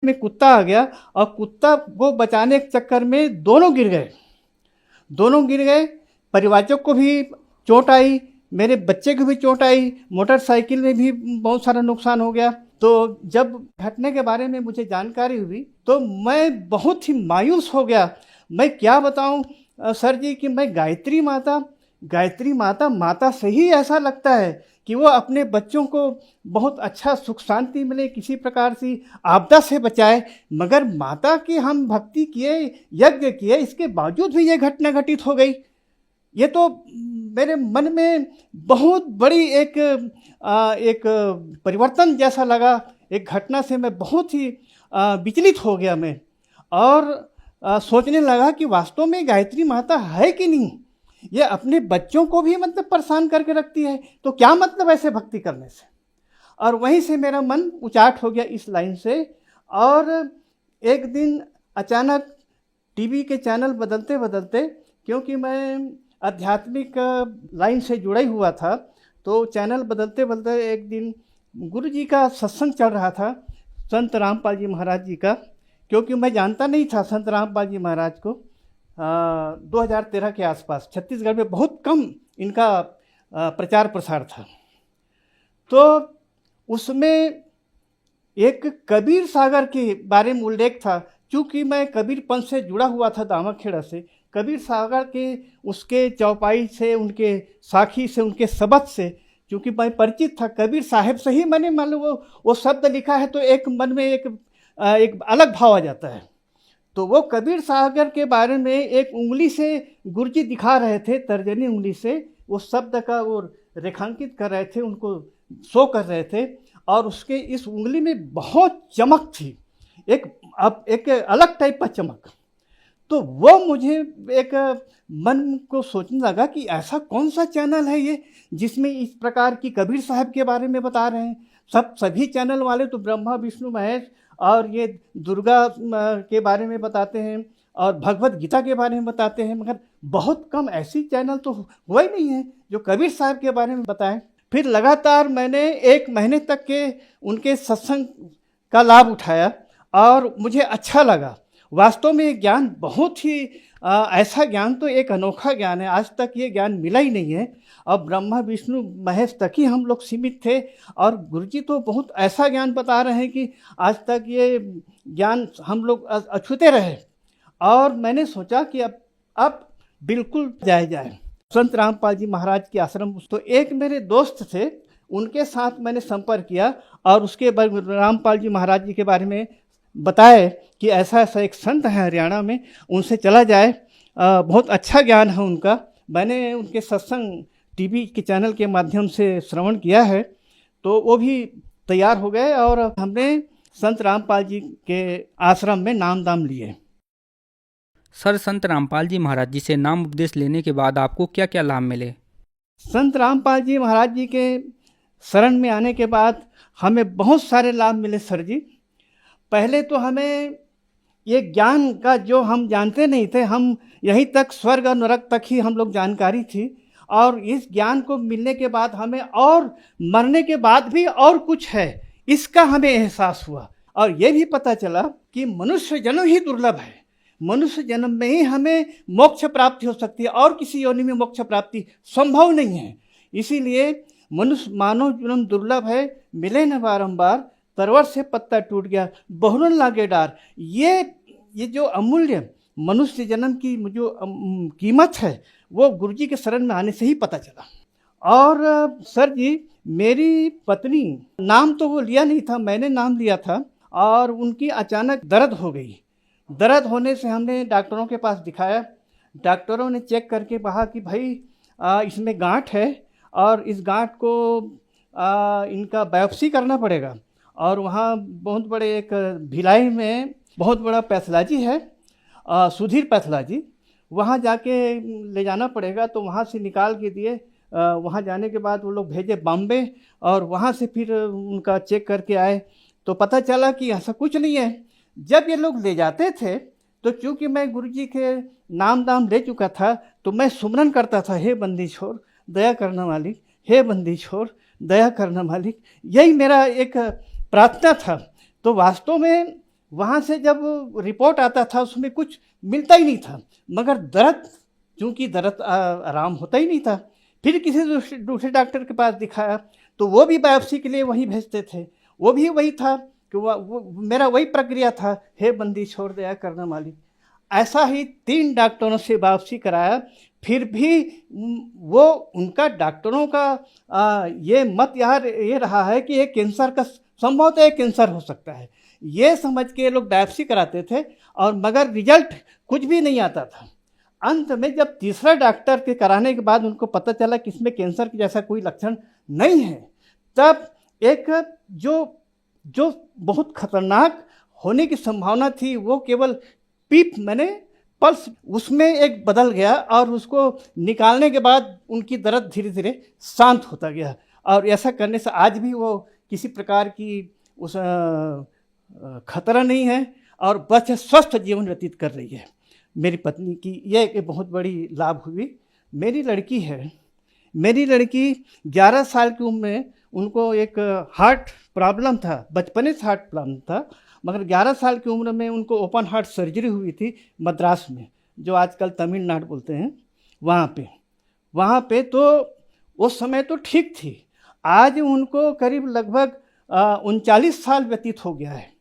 में कुत्ता आ गया और कुत्ता को बचाने के चक्कर में दोनों गिर गए। परिवारजों को भी चोट आई, मेरे बच्चे को भी चोट आई, मोटरसाइकिल में भी बहुत सारा नुकसान हो गया। तो जब घटने के बारे में मुझे जानकारी हुई तो मैं बहुत ही मायूस हो गया। मैं क्या बताऊं सर जी कि मैं गायत्री माता से ही ऐसा लगता है कि वो अपने बच्चों को बहुत अच्छा सुख शांति मिले, किसी प्रकार से आपदा से बचाए। मगर माता की हम भक्ति किए, यज्ञ किए, इसके बावजूद भी ये घटना घटित हो गई। ये तो मेरे मन में बहुत बड़ी एक परिवर्तन जैसा लगा। एक घटना से मैं बहुत ही विचलित हो गया मैं, और सोचने लगा कि वास्तव में गायत्री माता है कि नहीं। ये अपने बच्चों को भी मतलब परेशान करके रखती है, तो क्या मतलब ऐसे भक्ति करने से। और वहीं से मेरा मन उचाट हो गया इस लाइन से। और एक दिन अचानक टीवी के चैनल बदलते बदलते, क्योंकि मैं आध्यात्मिक लाइन से जुड़ा ही हुआ था, तो चैनल बदलते बदलते एक दिन गुरु जी का सत्संग चल रहा था, संत रामपाल जी महाराज जी का। क्योंकि मैं जानता नहीं था संत रामपाल जी महाराज को। 2013 के आसपास छत्तीसगढ़ में बहुत कम इनका प्रचार प्रसार था। तो उसमें एक कबीर सागर के बारे में उल्लेख था। चूँकि मैं कबीर पंथ से जुड़ा हुआ था दामाखेड़ा से, कबीर सागर के उसके चौपाई से, उनके साखी से, उनके सबद से चूँकि मैं परिचित था। कबीर साहब से ही मैंने मान लो वो शब्द लिखा है तो एक मन में एक अलग भाव आ जाता है। तो वो कबीर सागर के बारे में एक उंगली से गुरुजी दिखा रहे थे, तर्जनी उंगली से वो शब्द का वो रेखांकित कर रहे थे, उनको शो कर रहे थे। और उसके इस उंगली में बहुत चमक थी, एक अलग टाइप का चमक। तो वो मुझे एक मन को सोचने लगा कि ऐसा कौन सा चैनल है ये जिसमें इस प्रकार की कबीर साहब के बारे में बता रहे हैं। सभी चैनल वाले तो ब्रह्मा विष्णु महेश और ये दुर्गा के बारे में बताते हैं और भगवत गीता के बारे में बताते हैं, मगर बहुत कम ऐसी चैनल तो हुआ ही नहीं है जो कबीर साहब के बारे में बताएं। फिर लगातार मैंने 1 महीने तक के उनके सत्संग का लाभ उठाया और मुझे अच्छा लगा। वास्तव में ये ज्ञान बहुत ही ऐसा ज्ञान तो एक अनोखा ज्ञान है, आज तक ये ज्ञान मिला ही नहीं है। अब ब्रह्मा विष्णु महेश तक ही हम लोग सीमित थे, और गुरुजी तो बहुत ऐसा ज्ञान बता रहे हैं कि आज तक ये ज्ञान हम लोग अछूते रहे। और मैंने सोचा कि अब बिल्कुल जाए संत रामपाल जी महाराज के आश्रम। तो एक मेरे दोस्त थे, उनके साथ मैंने संपर्क किया और उसके बाद रामपाल जी महाराज जी के बारे में बताए कि ऐसा ऐसा एक संत है हरियाणा में, उनसे चला जाए, बहुत अच्छा ज्ञान है उनका। मैंने उनके सत्संग टीवी के चैनल के माध्यम से श्रवण किया है, तो वो भी तैयार हो गए और हमने संत रामपाल जी के आश्रम में नाम दाम लिए। सर, संत रामपाल जी महाराज जी से नाम उपदेश लेने के बाद आपको क्या क्या लाभ मिले? संत रामपाल जी महाराज जी के शरण में आने के बाद हमें बहुत सारे लाभ मिले सर जी। पहले तो हमें ये ज्ञान का जो हम जानते नहीं थे, हम यहीं तक स्वर्ग और नरक तक ही हम लोग जानकारी थी, और इस ज्ञान को मिलने के बाद हमें और मरने के बाद भी और कुछ है इसका हमें एहसास हुआ। और ये भी पता चला कि मनुष्य जन्म ही दुर्लभ है, मनुष्य जन्म में ही हमें मोक्ष प्राप्ति हो सकती है और किसी योनि में मोक्ष प्राप्ति संभव नहीं है। इसीलिए मनुष्य मानव जन्म दुर्लभ है, मिले न बारंबार, तरवर से पत्ता टूट गया बहुरन लागे डार। ये जो अमूल्य मनुष्य जन्म की जो कीमत है वो गुरुजी के शरण में आने से ही पता चला। और सर जी, मेरी पत्नी, नाम तो वो लिया नहीं था, मैंने नाम लिया था, और उनकी अचानक दर्द हो गई। दर्द होने से हमने डॉक्टरों के पास दिखाया। डॉक्टरों ने चेक करके कहा कि भाई इसमें गांठ है और इस गांठ को इनका बायोप्सी करना पड़ेगा। और वहाँ बहुत बड़े एक भिलाई में बहुत बड़ा पैथोलॉजी है, सुधीर पैथोलॉजी, वहाँ जाके ले जाना पड़ेगा। तो वहाँ से निकाल के दिए। वहाँ जाने के बाद वो लोग भेजे बॉम्बे, और वहाँ से फिर उनका चेक करके आए तो पता चला कि ऐसा कुछ नहीं है। जब ये लोग ले जाते थे तो चूँकि मैं गुरुजी के नाम दाम ले चुका था, तो मैं सुमरन करता था, हे बंदी छोड़ दया करना मालिक, हे बंदी छोड़ दया करना मालिक, यही मेरा एक प्रार्थना था। तो वास्तव में वहाँ से जब रिपोर्ट आता था उसमें कुछ मिलता ही नहीं था, मगर दर्द, चूँकि दर्द आराम होता ही नहीं था। फिर किसी दूसरे डॉक्टर के पास दिखाया तो वो भी बायोप्सी के लिए वहीं भेजते थे। वो भी वही था कि वो मेरा वही प्रक्रिया था, हे बंदी छोड़ दया करना मालिक। ऐसा ही 3 डॉक्टरों से बायोप्सी कराया, फिर भी वो उनका डॉक्टरों का ये मत ये रहा है कि ये कैंसर का संभवतः एक कैंसर हो सकता है, ये समझ के लोग बायोप्सी कराते थे, और मगर रिजल्ट कुछ भी नहीं आता था। अंत में जब तीसरा डॉक्टर के कराने के बाद उनको पता चला कि इसमें कैंसर की जैसा कोई लक्षण नहीं है, तब एक जो बहुत खतरनाक होने की संभावना थी वो केवल पल्स उसमें एक बदल गया, और उसको निकालने के बाद उनकी दर्द धीरे धीरे शांत होता गया। और ऐसा करने से आज भी वो किसी प्रकार की खतरा नहीं है और बस स्वस्थ जीवन व्यतीत कर रही है। मेरी पत्नी की यह एक बहुत बड़ी लाभ हुई। मेरी लड़की 11 साल की उम्र में उनको एक हार्ट प्रॉब्लम था, बचपने से हार्ट प्रॉब्लम था, मगर 11 साल की उम्र में उनको ओपन हार्ट सर्जरी हुई थी मद्रास में, जो आजकल तमिलनाडु बोलते हैं, वहाँ पे तो उस समय तो ठीक थी। आज उनको करीब लगभग 39 साल व्यतीत हो गया है,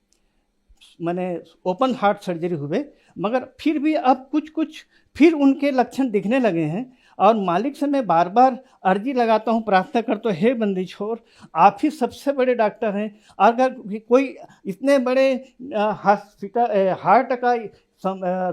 मैंने ओपन हार्ट सर्जरी हुए, मगर फिर भी अब कुछ फिर उनके लक्षण दिखने लगे हैं। और मालिक से मैं बार बार अर्जी लगाता हूँ, प्रार्थना करता हूँ, हे बंदी छोड़, आप ही सबसे बड़े डॉक्टर हैं। अगर कोई इतने बड़े हॉस्पिटल हार्ट का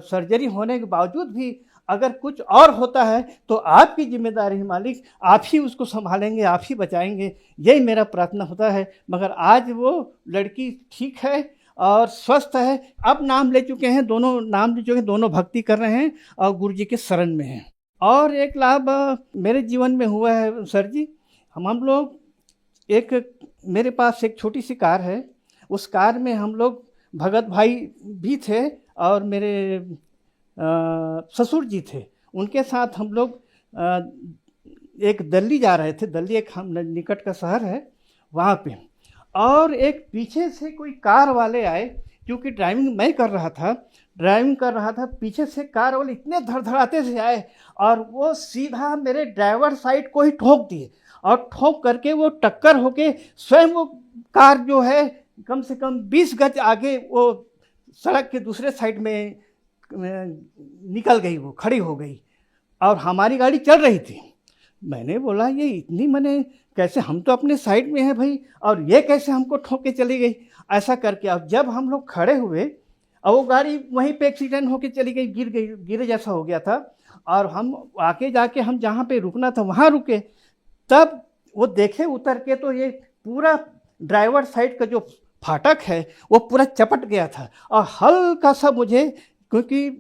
सर्जरी होने के बावजूद भी अगर कुछ और होता है तो आपकी जिम्मेदारी है मालिक, आप ही उसको संभालेंगे, आप ही बचाएंगे, यही मेरा प्रार्थना होता है। मगर आज वो लड़की ठीक है और स्वस्थ है। अब नाम ले चुके हैं, दोनों भक्ति कर रहे हैं और गुरु जी के शरण में हैं। और एक लाभ मेरे जीवन में हुआ है सर जी, हम लोग मेरे पास एक छोटी सी कार है, उस कार में हम लोग भगत भाई भी थे और मेरे ससुर जी थे, उनके साथ हम लोग एक दिल्ली जा रहे थे। दिल्ली एक हम निकट का शहर है वहाँ पे, और एक पीछे से कोई कार वाले आए, क्योंकि ड्राइविंग मैं कर रहा था, पीछे से कार वाले इतने धड़धड़ाते से आए और वो सीधा मेरे ड्राइवर साइड को ही ठोक दिए, और ठोक करके वो टक्कर होके स्वयं वो कार जो है कम से कम 20 गज आगे वो सड़क के दूसरे साइड में निकल गई, वो खड़ी हो गई और हमारी गाड़ी चल रही थी। मैंने बोला ये इतनी मैंने कैसे, हम तो अपने साइड में हैं भाई, और ये कैसे हमको ठोक के चली गई। ऐसा करके अब जब हम लोग खड़े हुए और वो गाड़ी वहीं पे एक्सीडेंट होके चली गई, गिरे जैसा हो गया था, और हम आके जाके हम जहाँ पे रुकना था वहाँ रुके। तब वो देखे उतर के तो ये पूरा ड्राइवर साइड का जो फाटक है वो पूरा चपट गया था, और हल्का सा मुझे, क्योंकि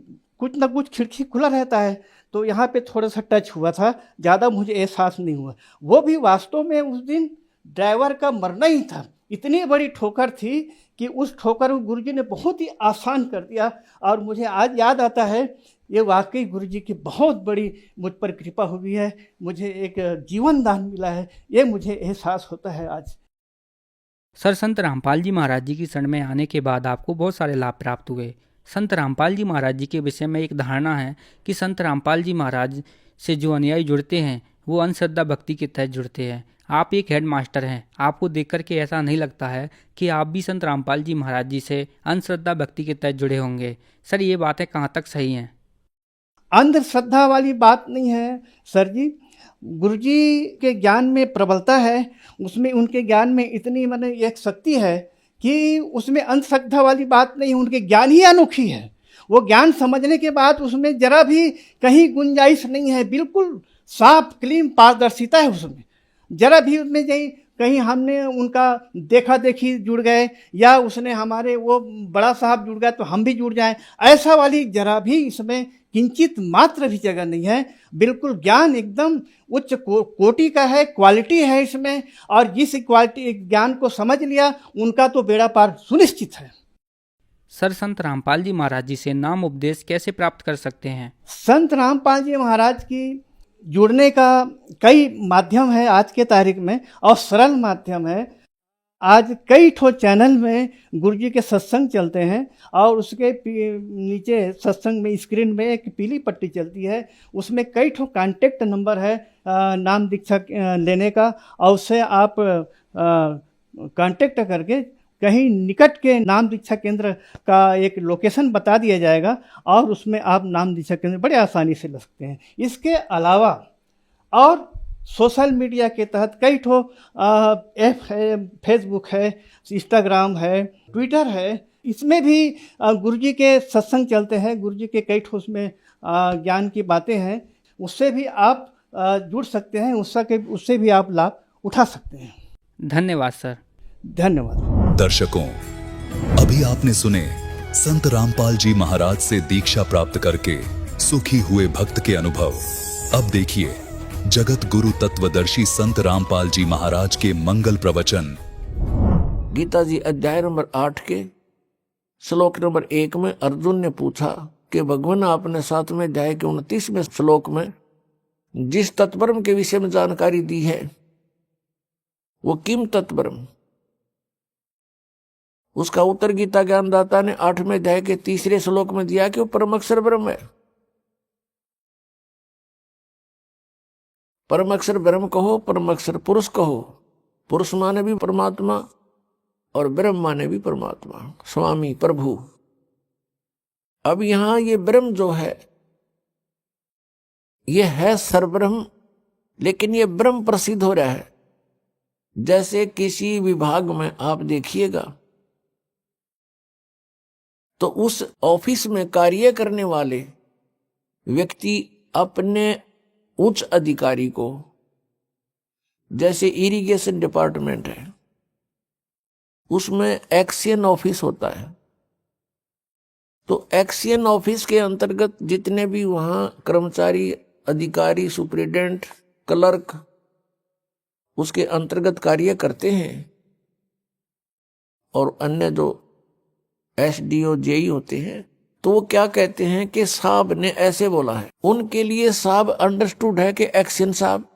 कुछ ना कुछ खिड़की खुला रहता है, तो यहाँ पे थोड़ा सा टच हुआ था, ज़्यादा मुझे एहसास नहीं हुआ। वो भी वास्तव में उस दिन ड्राइवर का मरना ही था, इतनी बड़ी ठोकर थी कि उस ठोकर को गुरुजी ने बहुत ही आसान कर दिया। और मुझे आज याद आता है, ये वाकई गुरुजी की बहुत बड़ी मुझ पर कृपा हुई है, मुझे एक जीवन दान मिला है, ये मुझे एहसास होता है आज। सर, संत रामपाल जी महाराज जी की शरण में आने के बाद आपको बहुत सारे लाभ प्राप्त हुए। संत रामपाल जी महाराज जी के विषय में एक धारणा है कि संत रामपाल जी महाराज से जो अनुयायी जुड़ते हैं वो अंधश्रद्धा भक्ति के तहत जुड़ते हैं। आप एक हेड मास्टर हैं, आपको देख करके ऐसा नहीं लगता है कि आप भी संत रामपाल जी महाराज जी से अंधश्रद्धा भक्ति के तहत जुड़े होंगे? सर, ये बातें कहाँ तक सही हैं? अंधश्रद्धा वाली बात नहीं है सर जी, गुरुजी के ज्ञान में प्रबलता है, उसमें उनके ज्ञान में इतनी माने एक शक्ति है कि उसमें अंधश्रद्धा वाली बात नहीं, उनके ज्ञान ही अनोखी है। वो ज्ञान समझने के बाद उसमें जरा भी कहीं गुंजाइश नहीं है, बिल्कुल साफ क्लीन पारदर्शिता है उसमें। जरा भी उसमें कहीं हमने उनका देखा देखी जुड़ गए, या उसने हमारे वो बड़ा साहब जुड़ गए तो हम भी जुड़ जाएं, ऐसा वाली जरा भी इसमें किंचित मात्र भी जगह नहीं है। बिल्कुल ज्ञान एकदम उच्च कोटि का है, क्वालिटी है इसमें, और जिस क्वालिटी ज्ञान को समझ लिया उनका तो बेड़ा पार सुनिश्चित है। सर, संत रामपाल जी महाराज जी से नाम उपदेश कैसे प्राप्त कर सकते हैं? संत रामपाल जी महाराज की जुड़ने का कई माध्यम है आज के तारीख में, और सरल माध्यम है। आज कई ठो चैनल में गुरु जी के सत्संग चलते हैं और उसके नीचे सत्संग में स्क्रीन में एक पीली पट्टी चलती है, उसमें कई ठो कांटेक्ट नंबर है नाम दीक्षा लेने का, और उससे आप कांटेक्ट करके कहीं निकट के नाम दीक्षा केंद्र का एक लोकेशन बता दिया जाएगा और उसमें आप नाम दीक्षा केंद्र बड़े आसानी से ले सकते हैं। इसके अलावा और सोशल मीडिया के तहत कई ठो ऐप है, फेसबुक है, इंस्टाग्राम है, ट्विटर है, इसमें भी गुरुजी के सत्संग चलते हैं, गुरुजी के कई ठो उसमें ज्ञान की बातें हैं, उससे भी आप जुड़ सकते हैं, उससे भी आप लाभ उठा सकते हैं। धन्यवाद सर। धन्यवाद। दर्शकों, अभी आपने सुने संत रामपाल जी महाराज से दीक्षा प्राप्त करके सुखी हुए भक्त के अनुभव। अब देखिए जगत गुरु तत्वदर्शी संत रामपाल जी महाराज के मंगल प्रवचन। गीता जी अध्याय नंबर 8 के श्लोक नंबर 1 में अर्जुन ने पूछा कि भगवान आपने 7वें अध्याय के 29वें श्लोक में जिस तत्परम के विषय में जानकारी दी है वो किम तत्परम, उसका उत्तर गीता ज्ञानदाता ने 8वें अध्याय के 3 श्लोक में दिया कि वो परम अक्षर ब्रह्म है। परम अक्षर ब्रह्म कहो, परम अक्षर पुरुष कहो, पुरुष माने भी परमात्मा और ब्रह्म माने भी परमात्मा, स्वामी प्रभु। अब यहां ये ब्रह्म जो है ये है सर्वब्रह्म, लेकिन ये ब्रह्म प्रसिद्ध हो रहा है। जैसे किसी विभाग में आप देखिएगा तो उस ऑफिस में कार्य करने वाले व्यक्ति अपने उच्च अधिकारी को, जैसे इरिगेशन डिपार्टमेंट है उसमें एक्शन ऑफिस होता है, तो एक्शन ऑफिस के अंतर्गत जितने भी वहां कर्मचारी, अधिकारी, सुप्रिटेंडेंट, क्लर्क उसके अंतर्गत कार्य करते हैं और अन्य जो एसडीओ जेई होते हैं, तो वो क्या कहते हैं कि साहब ने ऐसे बोला है। उनके लिए साहब अंडरस्टूड है कि एक्शन साहब,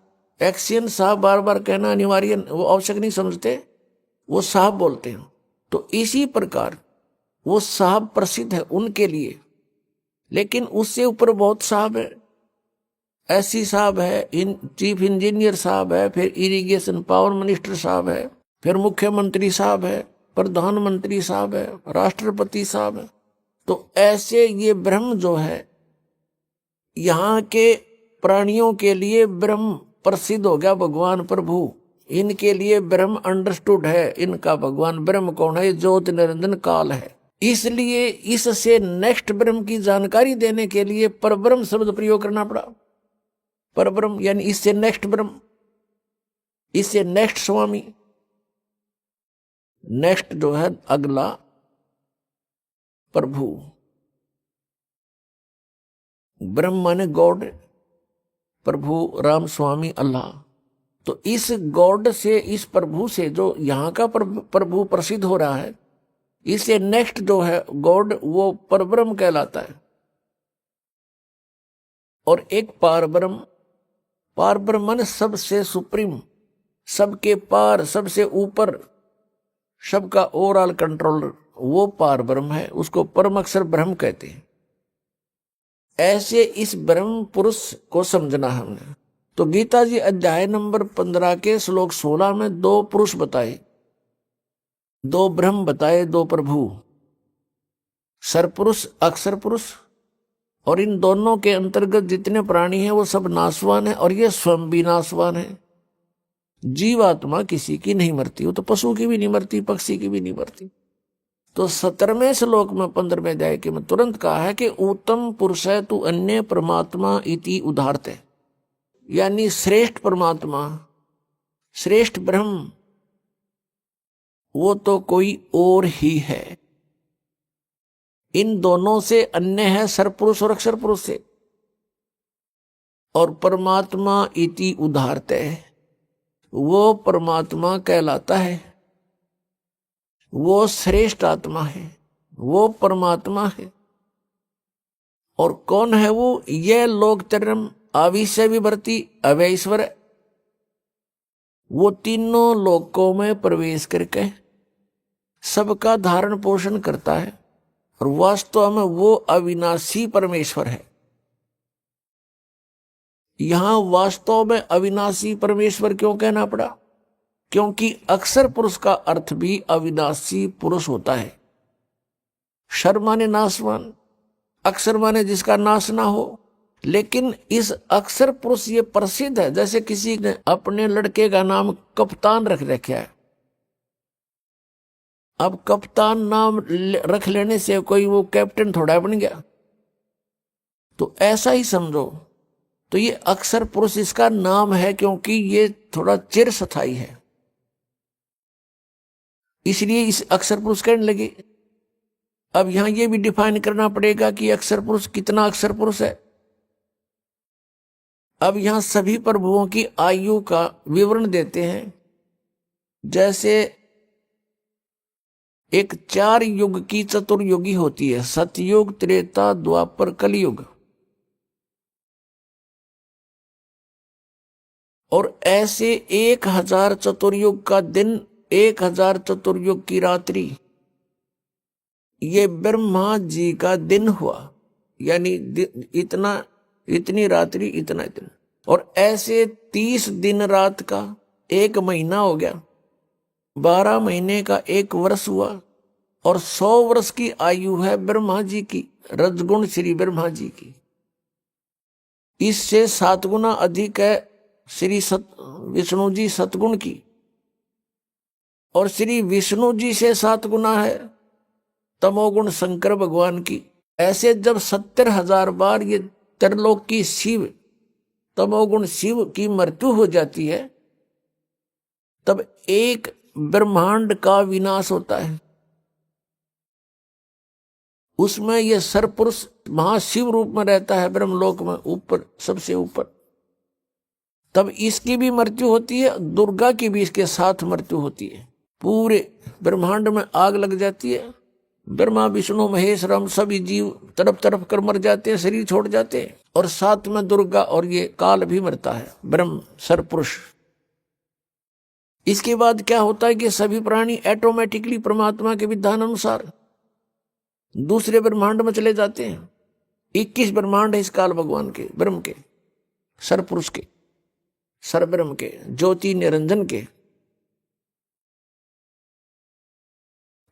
एक्शन साहब बार बार कहना अनिवार्य, वो आवश्यक नहीं समझते, वो साहब बोलते हैं। तो इसी प्रकार वो साहब प्रसिद्ध है उनके लिए, लेकिन उससे ऊपर बहुत साहब है। ऐसी साहब है, चीफ इंजीनियर साहब है, फिर इरिगेशन पावर मिनिस्टर साहब है, फिर मुख्यमंत्री साहब है, प्रधानमंत्री साहब है, राष्ट्रपति साहब है। तो ऐसे ये ब्रह्म जो है यहाँ के प्राणियों के लिए ब्रह्म प्रसिद्ध हो गया, भगवान प्रभु। इनके लिए ब्रह्म अंडरस्टूड है, इनका भगवान ब्रह्म कौन है? ज्योति निरंजन काल है। इसलिए इससे नेक्स्ट ब्रह्म की जानकारी देने के लिए परब्रह्म शब्द प्रयोग करना पड़ा। परब्रह्म यानी इससे नेक्स्ट ब्रह्म, इससे नेक्स्ट स्वामी, नेक्स्ट जो है अगला प्रभु। ब्रह्म माने गॉड, प्रभु राम स्वामी अल्लाह। तो इस गॉड से, इस प्रभु से जो यहाँ का प्रभु प्रसिद्ध हो रहा है, इससे नेक्स्ट जो है गॉड वो परब्रह्म कहलाता है। और एक पारब्रह्म, पारब्रह्म माने सबसे सुप्रीम, सबके पार, सबसे ऊपर, सबका ओवरऑल कंट्रोलर, वो पारब्रह्म है, उसको परम अक्षर ब्रह्म कहते हैं। ऐसे इस ब्रह्म पुरुष को समझना हमने। तो गीता जी अध्याय नंबर 15 के श्लोक 16 में 2 पुरुष बताए, 2 ब्रह्म बताए, 2 प्रभु, सरपुरुष, अक्षर पुरुष। और इन दोनों के अंतर्गत जितने प्राणी हैं वो सब नाशवान है और ये स्वयं भी नाशवान है। जीवात्मा किसी की नहीं मरती, वो तो पशु की भी नहीं मरती, पक्षी की भी नहीं मरती। तो 17वें श्लोक में 15वें अध्याय के में तुरंत कहा है कि उत्तम पुरुष है तू अन्य परमात्मा इति उदाहरते, यानी श्रेष्ठ परमात्मा, श्रेष्ठ ब्रह्म वो तो कोई और ही है। इन दोनों से अन्य है सरपुरुष और अक्षर पुरुष से। और परमात्मा इति उदाहरते, वो परमात्मा कहलाता है, वो श्रेष्ठ आत्मा है, वो परमात्मा है। और कौन है वो? ये लोकतरम आविश्य विवर्ती अवैश्वर, वो तीनों लोकों में प्रवेश करके सबका धारण पोषण करता है और वास्तव में वो अविनाशी परमेश्वर है। यहां वास्तव में अविनाशी परमेश्वर क्यों कहना पड़ा? क्योंकि अक्षर पुरुष का अर्थ भी अविनाशी पुरुष होता है। क्षर माने नाशवान, अक्षर माने जिसका नाश ना हो। लेकिन इस अक्षर पुरुष ये प्रसिद्ध है। जैसे किसी ने अपने लड़के का नाम कप्तान रख रखा है। अब कप्तान नाम रख लेने से कोई वो कैप्टन थोड़ा बन गया। तो ऐसा ही समझो। तो ये अक्षर पुरुष इसका नाम है क्योंकि ये थोड़ा चिरस्थायी है, इसलिए इस अक्षर पुरुष कहने लगे। अब यहां ये भी डिफाइन करना पड़ेगा कि अक्षर पुरुष कितना अक्षर पुरुष है। अब यहां सभी प्रभुओं की आयु का विवरण देते हैं। जैसे एक 4 युग की चतुर्युगी होती है, सतयुग, त्रेता, द्वापर, कलयुग। और ऐसे 1000 चतुर्युग का दिन, 1000 चतुर्युग की रात्रि, ये ब्रह्मा जी का दिन हुआ। यानी इतनी रात्रि, इतना। और ऐसे 30 दिन रात का 1 महीना हो गया, 12 महीने का 1 वर्ष हुआ। और 100 वर्ष की आयु है ब्रह्मा जी की, रजगुण श्री ब्रह्मा जी की। इससे 7 गुना अधिक है श्री विष्णु जी सतगुण की। और श्री विष्णु जी से 7 गुना है तमोगुण शंकर भगवान की। ऐसे जब 70,000 बार ये त्रिलोक की शिव, तमोगुण शिव की मृत्यु हो जाती है, तब एक ब्रह्मांड का विनाश होता है। उसमें यह सरपुरुष महाशिव रूप में रहता है ब्रह्मलोक में, ऊपर, सबसे ऊपर। तब इसकी भी मृत्यु होती है, दुर्गा की भी इसके साथ मृत्यु होती है। पूरे ब्रह्मांड में आग लग जाती है। ब्रह्मा, विष्णु, महेश, राम सभी जीव तरफ तरफ कर मर जाते हैं, शरीर छोड़ जाते हैं। और साथ में दुर्गा और ये काल भी मरता है, ब्रह्म सरपुरुष। इसके बाद क्या होता है कि सभी प्राणी ऑटोमेटिकली परमात्मा के विधान अनुसार दूसरे ब्रह्मांड में चले जाते हैं। 21 ब्रह्मांड है इस काल भगवान के, ब्रह्म के, सरपुरुष के, सरब्रह्म के, ज्योति निरंजन के।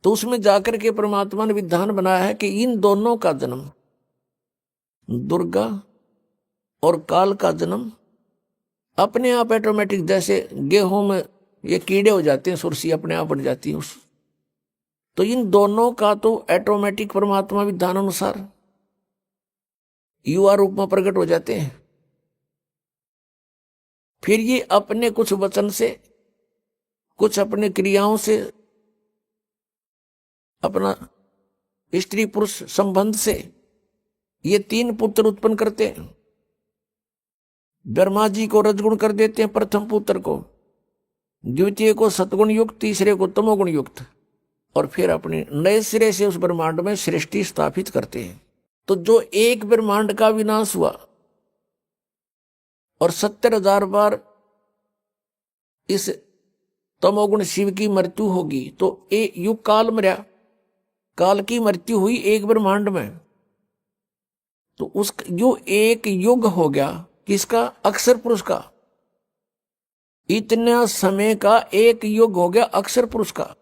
तो उसमें जाकर के परमात्मा ने विधान बनाया है कि इन दोनों का जन्म, दुर्गा और काल का जन्म अपने आप ऑटोमेटिक, जैसे गेहूं में ये कीड़े हो जाते हैं, सुरसी अपने आप बन जाती है उस। तो इन दोनों का तो ऑटोमेटिक परमात्मा विधान अनुसार युवा रूप में प्रकट हो जाते हैं। फिर ये अपने कुछ वचन से, कुछ अपने क्रियाओं से, अपना स्त्री पुरुष संबंध से ये 3 पुत्र उत्पन्न करते हैं। ब्रह्मा जी को रजगुण कर देते हैं प्रथम पुत्र को, द्वितीय को सतगुण युक्त, तीसरे को तमोगुण युक्त। और फिर अपने नए सिरे से उस ब्रह्मांड में सृष्टि स्थापित करते हैं। तो जो एक ब्रह्मांड का विनाश हुआ और 70,000 बार इस तमोगुण शिव की मृत्यु होगी, तो एक युग काल मरा, काल की मृत्यु हुई एक ब्रह्मांड में। तो उस जो एक युग हो गया किसका? अक्षर पुरुष का। इतना समय का एक युग हो गया अक्षर पुरुष का।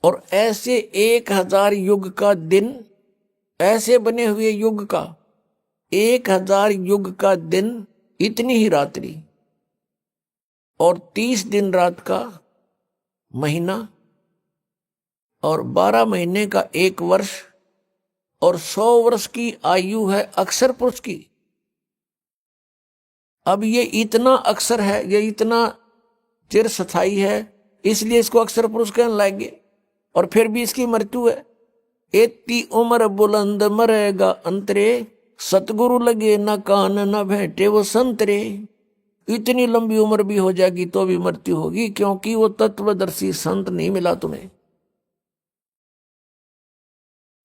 और ऐसे 1000 युग का दिन, ऐसे बने हुए युग का 1000 युग का दिन, इतनी ही रात्रि, और 30 दिन रात का महीना, और 12 महीने का 1 वर्ष, और 100 वर्ष की आयु है अक्षर पुरुष की। अब ये इतना अक्षर है, ये इतना चिरस्थायी है, इसलिए इसको अक्षर पुरुष कहने लगे। और फिर भी इसकी मृत्यु है। एती उम्र बुलंद मरेगा अंतरे, सतगुरु लगे न कान न भेंटे वो संतरे। इतनी लंबी उम्र भी हो जाएगी तो भी मृत्यु होगी, क्योंकि वो तत्वदर्शी संत नहीं मिला तुम्हें,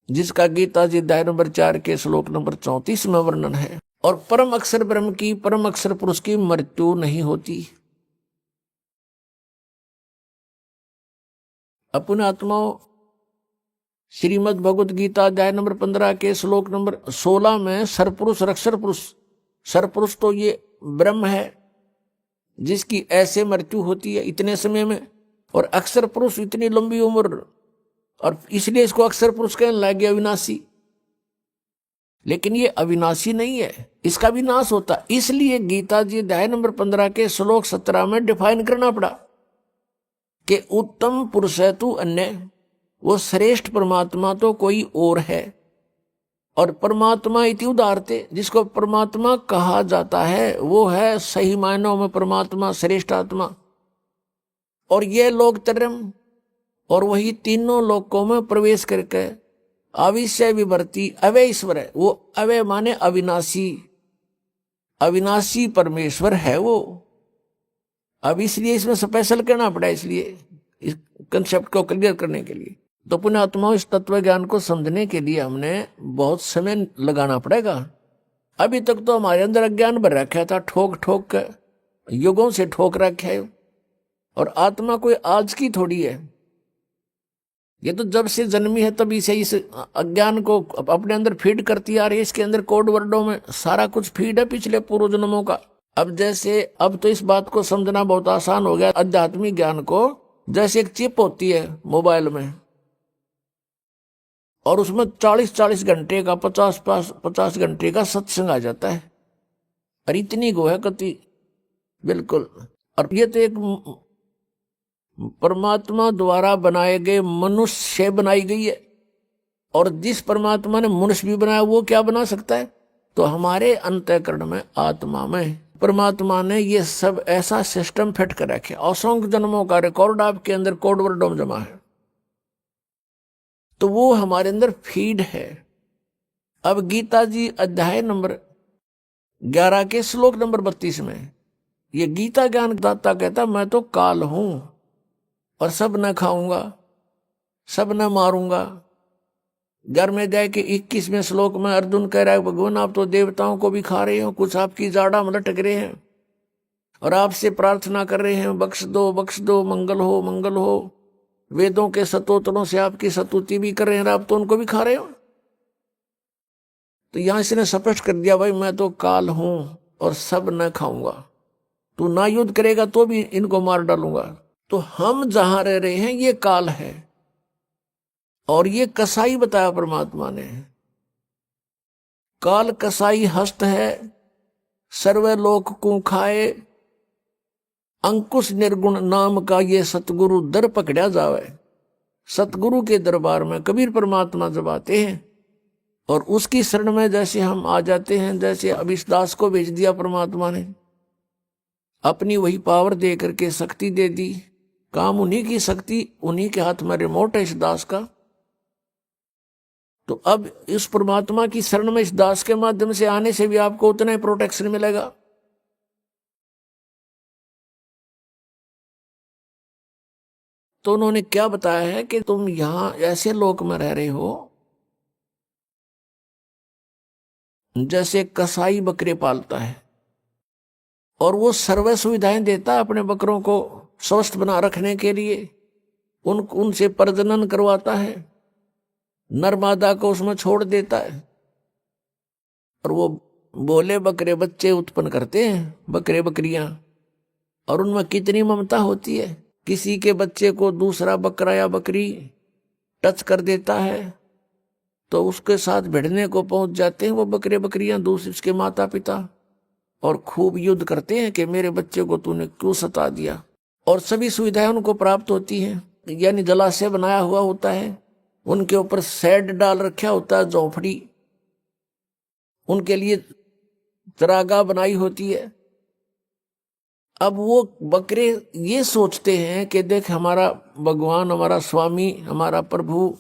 जिसका गीता जी अध्याय नंबर 4 के श्लोक नंबर 34 में वर्णन है। और परम अक्षर ब्रह्म की, परम अक्षर पुरुष की मृत्यु नहीं होती। अपने आत्माओं, श्रीमद् भगवत गीता अध्याय नंबर 15 के श्लोक नंबर 16 में सरपुरुष और अक्षर पुरुष, सरपुरुष तो ये ब्रह्म है जिसकी ऐसे मृत्यु होती है इतने समय में, और अक्षर पुरुष इतनी लंबी उम्र, और इसलिए इसको अक्षर पुरुष कहने लग गया, अविनाशी। लेकिन ये अविनाशी नहीं है, इसका विनाश होता। इसलिए गीता जी अध्याय नंबर 15 के श्लोक 17 में डिफाइन करना पड़ा कि उत्तम पुरुष है तू अन्य, वो श्रेष्ठ परमात्मा तो कोई और है। और परमात्मा इति उदारते, जिसको परमात्मा कहा जाता है वो है सही मायनों में परमात्मा, श्रेष्ठ आत्मा। और ये लोक तरम, और वही तीनों लोकों में प्रवेश करके अविषय विवर्ती अवय ईश्वर है। वो अवय माने अविनाशी, अविनाशी परमेश्वर है वो। अब इसलिए इसमें स्पेशल कहना पड़ा, इसलिए इस कंसेप्ट को क्लियर करने के लिए। तो पुण्यात्माओं, इस तत्व ज्ञान को समझने के लिए हमने बहुत समय लगाना पड़ेगा। अभी तक तो हमारे अंदर अज्ञान भर रखा था, ठोक ठोक कर युगों से ठोक रखा है। और आत्मा कोई आज की थोड़ी है, ये तो जब से जन्मी है तभी से इस अज्ञान को अपने अंदर फीड करती आ रही है। इसके अंदर कोड वर्डों में सारा कुछ फीड है पिछले पूर्व जन्मों का। अब तो इस बात को समझना बहुत आसान हो गया, आध्यात्मिक ज्ञान को। जैसे एक चिप होती है मोबाइल में, और उसमें 40-40 घंटे का 50 घंटे का सत्संग आ जाता है, और इतनी गो है कति बिल्कुल। और ये तो एक परमात्मा द्वारा बनाए गए मनुष्य से बनाई गई है। और जिस परमात्मा ने मनुष्य भी बनाया वो क्या बना सकता है? तो हमारे अंतःकरण में, आत्मा में परमात्मा ने ये सब ऐसा सिस्टम फिट कर रखे, असंख्य जन्मों का रिकॉर्ड आपके अंदर कोड वर्डों में जमा है। तो वो हमारे अंदर फीड है। अब गीता जी अध्याय नंबर 11 के श्लोक नंबर 32 में ये गीता ज्ञान दाता कहता, मैं तो काल हूं और सब न खाऊंगा, सब न मारूंगा। घर में जाए के 21वें श्लोक में अर्जुन कह रहा है, भगवान आप तो देवताओं को भी खा रहे हो, कुछ आपकी जाड़ा में लटक रहे हैं और आपसे प्रार्थना कर रहे हैं, बख्श दो बख्श दो, मंगल हो मंगल हो। वेदों के स्तोत्रों से आपकी स्तुति भी कर रहे हैं, आप तो उनको भी खा रहे हो। तो यहां इसने स्पष्ट कर दिया, भाई मैं तो काल हूं और सब न खाऊंगा, तू ना युद्ध करेगा तो भी इनको मार डालूंगा। तो हम जहां रह रहे हैं ये काल है, और ये कसाई बताया परमात्मा ने। काल कसाई हस्त है, सर्वे लोक को खाए, अंकुश निर्गुण नाम का ये सतगुरु दर पकड़ा जावे। सतगुरु के दरबार में कबीर परमात्मा जब आते हैं और उसकी शरण में जैसे हम आ जाते हैं, जैसे अब इस दास को भेज दिया परमात्मा ने, अपनी वही पावर दे करके शक्ति दे दी। काम उन्हीं की शक्ति, उन्हीं के हाथ में रिमोट है इस दास का। तो अब इस परमात्मा की शरण में इस दास के माध्यम से आने से भी आपको उतना ही प्रोटेक्शन मिलेगा। तो उन्होंने क्या बताया है कि तुम यहां ऐसे लोक में रह रहे हो जैसे कसाई बकरे पालता है और वो सर्व सुविधाएं देता है अपने बकरों को स्वस्थ बना रखने के लिए। उनसे प्रजनन करवाता है, नर मादा को उसमें छोड़ देता है, और वो बोले बकरे बच्चे उत्पन्न करते हैं, बकरे बकरियां। और उनमें कितनी ममता होती है। किसी के बच्चे को दूसरा बकरा या बकरी टच कर देता है तो उसके साथ भिड़ने को पहुंच जाते हैं वो बकरे बकरियां, दूसरे उसके माता पिता, और खूब युद्ध करते हैं कि मेरे बच्चे को तूने क्यों सता दिया। और सभी सुविधाएं उनको प्राप्त होती हैं, यानी जलाशय बनाया हुआ होता है, उनके ऊपर शेड डाल रखा होता है, झोपड़ी, उनके लिए चरागाह बनाई होती है। अब वो बकरे ये सोचते हैं कि देख हमारा भगवान, हमारा स्वामी, हमारा प्रभु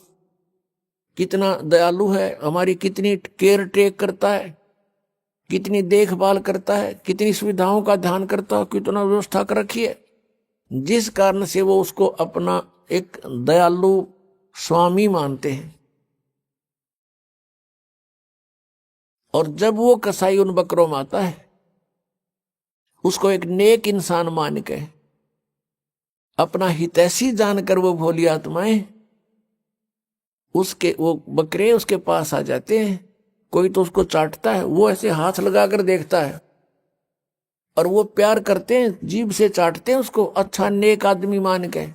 कितना दयालु है, हमारी कितनी केयर टेक करता है, कितनी देखभाल करता है, कितनी सुविधाओं का ध्यान करता है, कितना व्यवस्था कर रखी है। जिस कारण से वो उसको अपना एक दयालु स्वामी मानते हैं। और जब वो कसाई उन बकरों में आता है, उसको एक नेक इंसान मान के अपना हितैषी जानकर वो भोली आत्माएं उसके वो बकरे उसके पास आ जाते हैं। कोई तो उसको चाटता है, वो ऐसे हाथ लगाकर देखता है और वो प्यार करते हैं, जीभ से चाटते हैं उसको, अच्छा नेक आदमी मान के।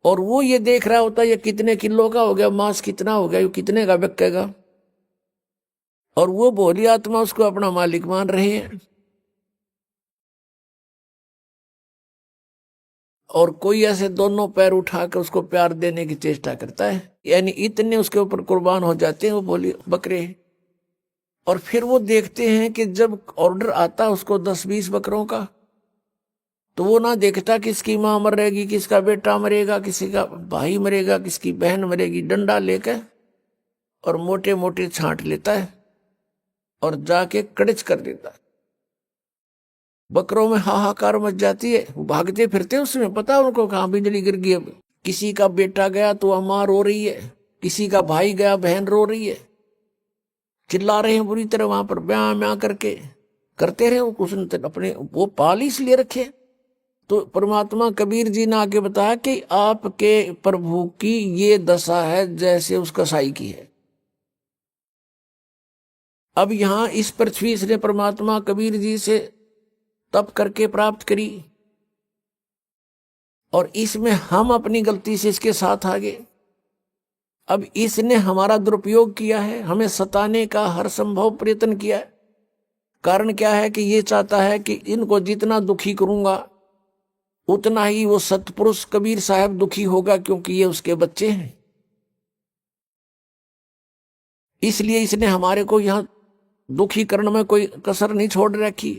और वो ये देख रहा होता है ये कितने किलो का हो गया, मांस कितना हो गया, ये कितने का बिकेगा, और वो भोली आत्मा उसको अपना मालिक मान रहे हैं। और कोई ऐसे दोनों पैर उठाकर उसको प्यार देने की चेष्टा करता है, यानी इतने उसके ऊपर कुर्बान हो जाते हैं वो भोली बकरे। और फिर वो देखते हैं कि जब ऑर्डर आता है उसको 10-20 बकरों का, तो वो ना देखता किसकी मां मरेगी, किसका बेटा मरेगा, किसी का भाई मरेगा, किसकी बहन मरेगी, डंडा लेकर और मोटे मोटे छांट लेता है और जाके कड़च कर देता है। बकरों में हाहाकार मच जाती है, वो भागते फिरते हैं, उसमें पता है उनको कहाँ बिजली गिर गई। अब किसी का बेटा गया तो अम्मा रो रही है, किसी का भाई गया बहन रो रही है, चिल्ला रहे हैं बुरी तरह, वहां पर ब्याह म्याह करके करते रहे। उसने अपने वो पाल इसलिए रखे। तो परमात्मा कबीर जी ने आगे बताया कि आपके प्रभु की ये दशा है जैसे उस कसाई की है। अब यहां इस पृथ्वी से परमात्मा कबीर जी से तप करके प्राप्त करी, और इसमें हम अपनी गलती से इसके साथ आ गए। अब इसने हमारा दुरुपयोग किया है, हमें सताने का हर संभव प्रयत्न किया है। कारण क्या है कि ये चाहता है कि इनको जितना दुखी करूंगा उतना ही वो सतपुरुष कबीर साहब दुखी होगा, क्योंकि ये उसके बच्चे हैं। इसलिए इसने हमारे को यहां दुखी करने में कोई कसर नहीं छोड़ रखी।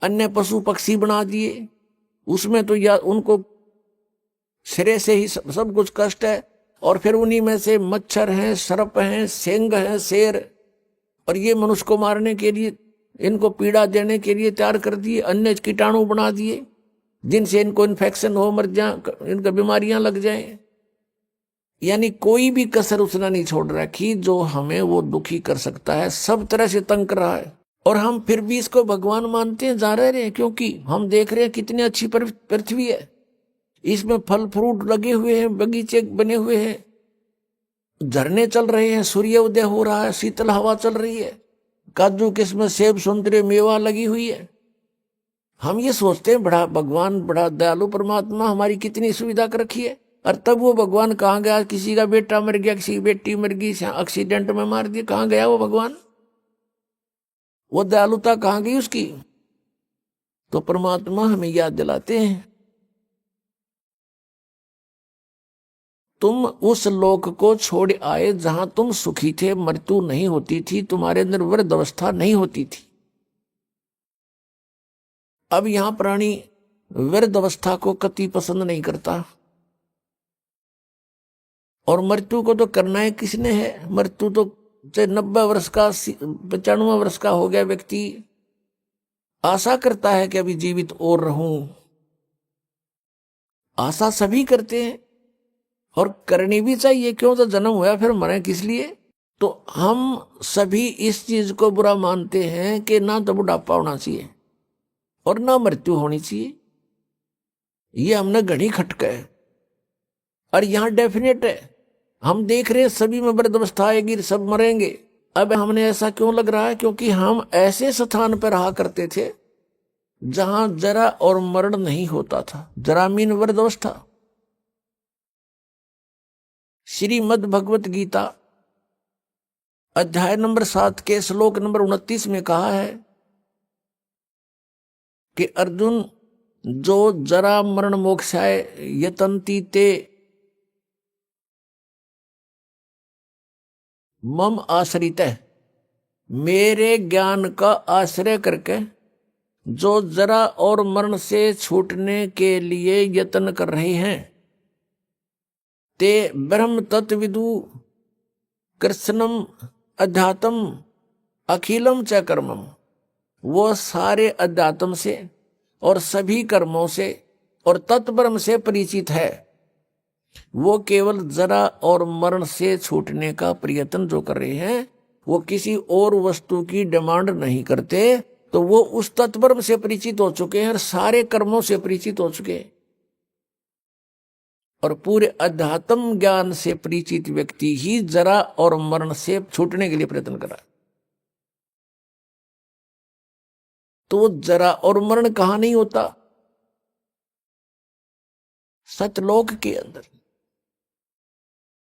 अन्य पशु पक्षी बना दिए, उसमें तो या उनको सिरे से ही सब कुछ कष्ट है, और फिर उन्हीं में से मच्छर हैं, सर्प हैं, सेंग हैं, शेर, और ये मनुष्य को मारने के लिए, इनको पीड़ा देने के लिए तैयार कर दिए। अन्य कीटाणु बना दिए जिनसे इनको इन्फेक्शन हो, मर जाए, इनका बीमारियां लग जाएं। यानी कोई भी कसर उसने नहीं छोड़ रखी जो हमें वो दुखी कर सकता है, सब तरह से तंग कर रहा है। और हम फिर भी इसको भगवान मानते हैं, जा रहे हैं, क्योंकि हम देख रहे हैं कितनी अच्छी पृथ्वी है, इसमें फल फ्रूट लगे हुए हैं, बगीचे बने हुए हैं, झरने चल रहे हैं, सूर्य उदय हो रहा है, शीतल हवा चल रही है, काजू किस्म सेब संतरे मेवा लगी हुई है। हम ये सोचते हैं बड़ा भगवान, बड़ा दयालु परमात्मा, हमारी कितनी सुविधा कर रखी है। और तब वो भगवान कहाँ गया? किसी का बेटा मर गया, किसी की बेटी मर गई, एक्सीडेंट में मार दिया, कहाँ गया वो भगवान? वो दयालुता कहाँ गई उसकी? तो परमात्मा हमें याद दिलाते हैं, तुम उस लोक को छोड़ आए जहां तुम सुखी थे, मृत्यु नहीं होती थी, तुम्हारे अंदर वृद्ध अवस्था नहीं होती थी। अब यहां प्राणी वृद्ध अवस्था को कति पसंद नहीं करता, और मृत्यु को तो करना है किसने है? मृत्यु तो 90 वर्ष का, 95 वर्ष का हो गया व्यक्ति आशा करता है कि अभी जीवित और रहूं। आशा सभी करते हैं और करनी भी चाहिए, क्यों? तो जन्म हुआ, फिर मरे किस लिए? तो हम सभी इस चीज को बुरा मानते हैं कि ना तो बुढ़ापा होना चाहिए और ना मृत्यु होनी चाहिए। ये हमने घड़ी खटका है, और यहां डेफिनेट है, हम देख रहे हैं सभी में वृद्धावस्था आएगी, सब मरेंगे। अब हमने ऐसा क्यों लग रहा है? क्योंकि हम ऐसे स्थान पर रहा करते थे जहां जरा और मरण नहीं होता था, जरा मीन वृद्धावस्था। श्रीमद् भगवत गीता अध्याय नंबर 7 के श्लोक नंबर 29 में कहा है कि अर्जुन, जो जरा मरण मोक्षाय यतन्ति ते मम आश्रित है, मेरे ज्ञान का आश्रय करके जो जरा और मरण से छूटने के लिए यत्न कर रहे हैं, ते ब्रह्म तत्विदु कृष्णम अध्यात्म अखिलम च कर्मम, वो सारे अध्यात्म से और सभी कर्मों से और तत्ब्रह्म से परिचित है। वो केवल जरा और मरण से छूटने का प्रयत्न जो कर रहे हैं, वो किसी और वस्तु की डिमांड नहीं करते, तो वो उस तत्ब्रह्म से परिचित हो चुके हैं और सारे कर्मों से परिचित हो चुके हैं। और पूरे अध्यात्म ज्ञान से परिचित व्यक्ति ही जरा और मरण से छूटने के लिए प्रयत्न करा। तो जरा और मरण कहां नहीं होता? सतलोक के अंदर।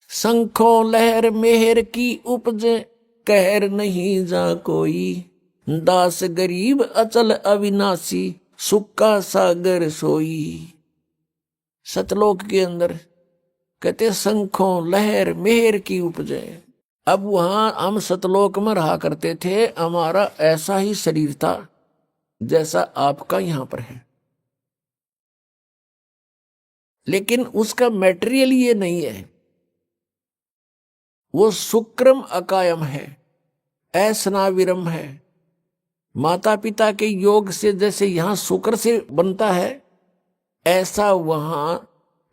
शंखों लहर मेहर की उपजे, कहर नहीं जा कोई, दास गरीब अचल अविनाशी, सुक्का सागर सोई। सतलोक के अंदर कहते शंखों लहर मेहर की उपजे। अब वहां हम सतलोक में रहा करते थे, हमारा ऐसा ही शरीर था जैसा आपका यहां पर है, लेकिन उसका मैटेरियल ये नहीं है। वो शुक्रम अकायम है, ऐसनाविरम है। माता पिता के योग से जैसे यहां शुक्र से बनता है, ऐसा वहां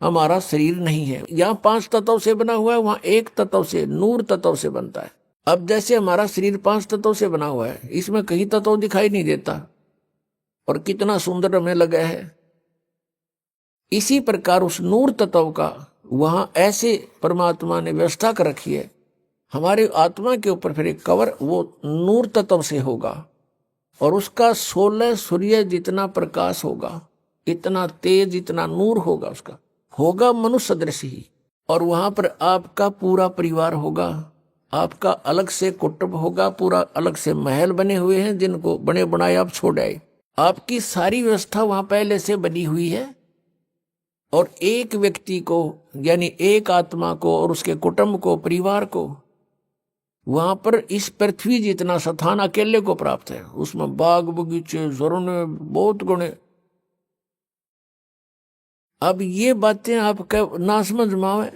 हमारा शरीर नहीं है। यहां 5 तत्वों से बना हुआ है, वहां 1 तत्व से, नूर तत्व से बनता है। अब जैसे हमारा शरीर 5 तत्वों से बना हुआ है, इसमें कहीं तत्व दिखाई नहीं देता और कितना सुंदर हमें लगा है। इसी प्रकार उस नूर तत्व का वहां ऐसे परमात्मा ने व्यवस्था कर रखी है। हमारे आत्मा के ऊपर फिर एक कवर वो नूर तत्व से होगा और उसका 16 सूर्य जितना प्रकाश होगा, इतना तेज, इतना नूर होगा, उसका होगा मनुष्य सदृश ही। और वहां पर आपका पूरा परिवार होगा, आपका अलग से कुटुंब होगा, पूरा अलग से महल बने हुए हैं जिनको बने बनाए आप छोड़ आए। आपकी सारी व्यवस्था वहां पहले से बनी हुई है और एक व्यक्ति को यानी एक आत्मा को और उसके कुटुंब को, परिवार को वहां पर इस पृथ्वी जितना स्थान अकेले को प्राप्त है। उसमें बाग बगीचे, झरने, बहुत गुणे। अब ये बातें आपका ना समझ में आवे,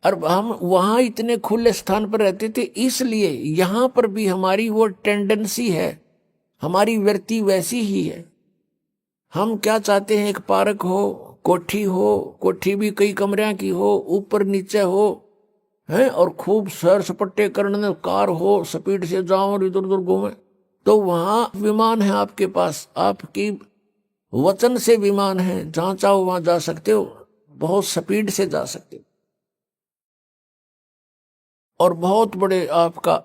और हम वहां इतने खुले स्थान पर रहते थे, इसलिए यहां पर भी हमारी वो टेंडेंसी है, हमारी वृत्ति वैसी ही है। हम क्या चाहते हैं? एक पार्क हो, कोठी हो, कोठी भी कई कमरियां की हो, ऊपर नीचे हो है, और खूब सैर सपट्टे करने, कार हो, स्पीड से जाओ और इधर उधर घूमे। तो वहां विमान है आपके पास, आपकी वचन से विमान है, जहां चाहो वहां जा सकते हो, बहुत स्पीड से जा सकते हो और बहुत बड़े आपका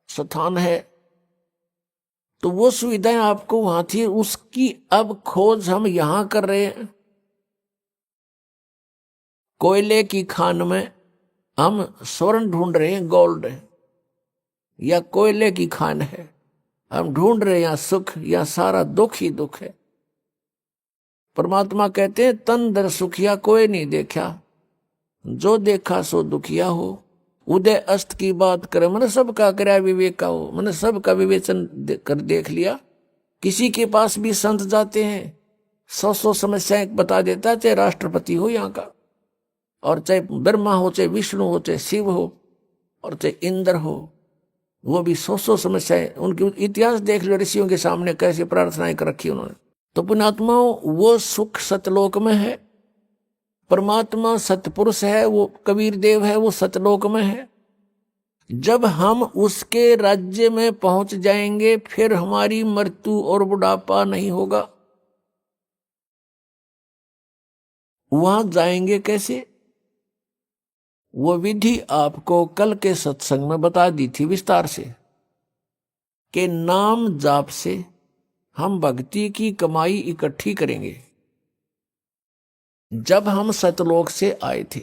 स्थान है। तो वो सुविधाएं आपको वहां थी, उसकी अब खोज हम यहां कर रहे हैं। कोयले की खान में हम स्वर्ण ढूंढ रहे हैं, गोल्ड है, या कोयले की खान है, हम ढूंढ रहे हैं या सुख, या सारा दुख ही दुख है। परमात्मा कहते हैं तन दर सुखिया कोई नहीं देखा, जो देखा सो दुखिया हो। उदय अस्त की बात करे, मैंने सबका करया विवेक का हो, मैंने सबका विवेचन कर देख लिया। किसी के पास भी संत जाते हैं, 100 समस्याएं बता देता है, चाहे राष्ट्रपति हो यहाँ का, और चाहे ब्रह्मा हो, चाहे विष्णु हो, चाहे शिव हो, और चाहे इंद्र हो, वो भी 100 समस्याएं। उनकी इतिहास देख लो, ऋषियों के सामने कैसे प्रार्थनाएं कर रखी उन्होंने। तो पुण्यात्माओं, वो सुख सतलोक में है। परमात्मा सतपुरुष है, वो कबीर देव है, वो सतलोक में है। जब हम उसके राज्य में पहुंच जाएंगे, फिर हमारी मृत्यु और बुढ़ापा नहीं होगा। वहां जाएंगे कैसे? वो विधि आपको कल के सत्संग में बता दी थी विस्तार से, कि नाम जाप से हम भक्ति की कमाई इकट्ठी करेंगे। जब हम सतलोक से आए थे,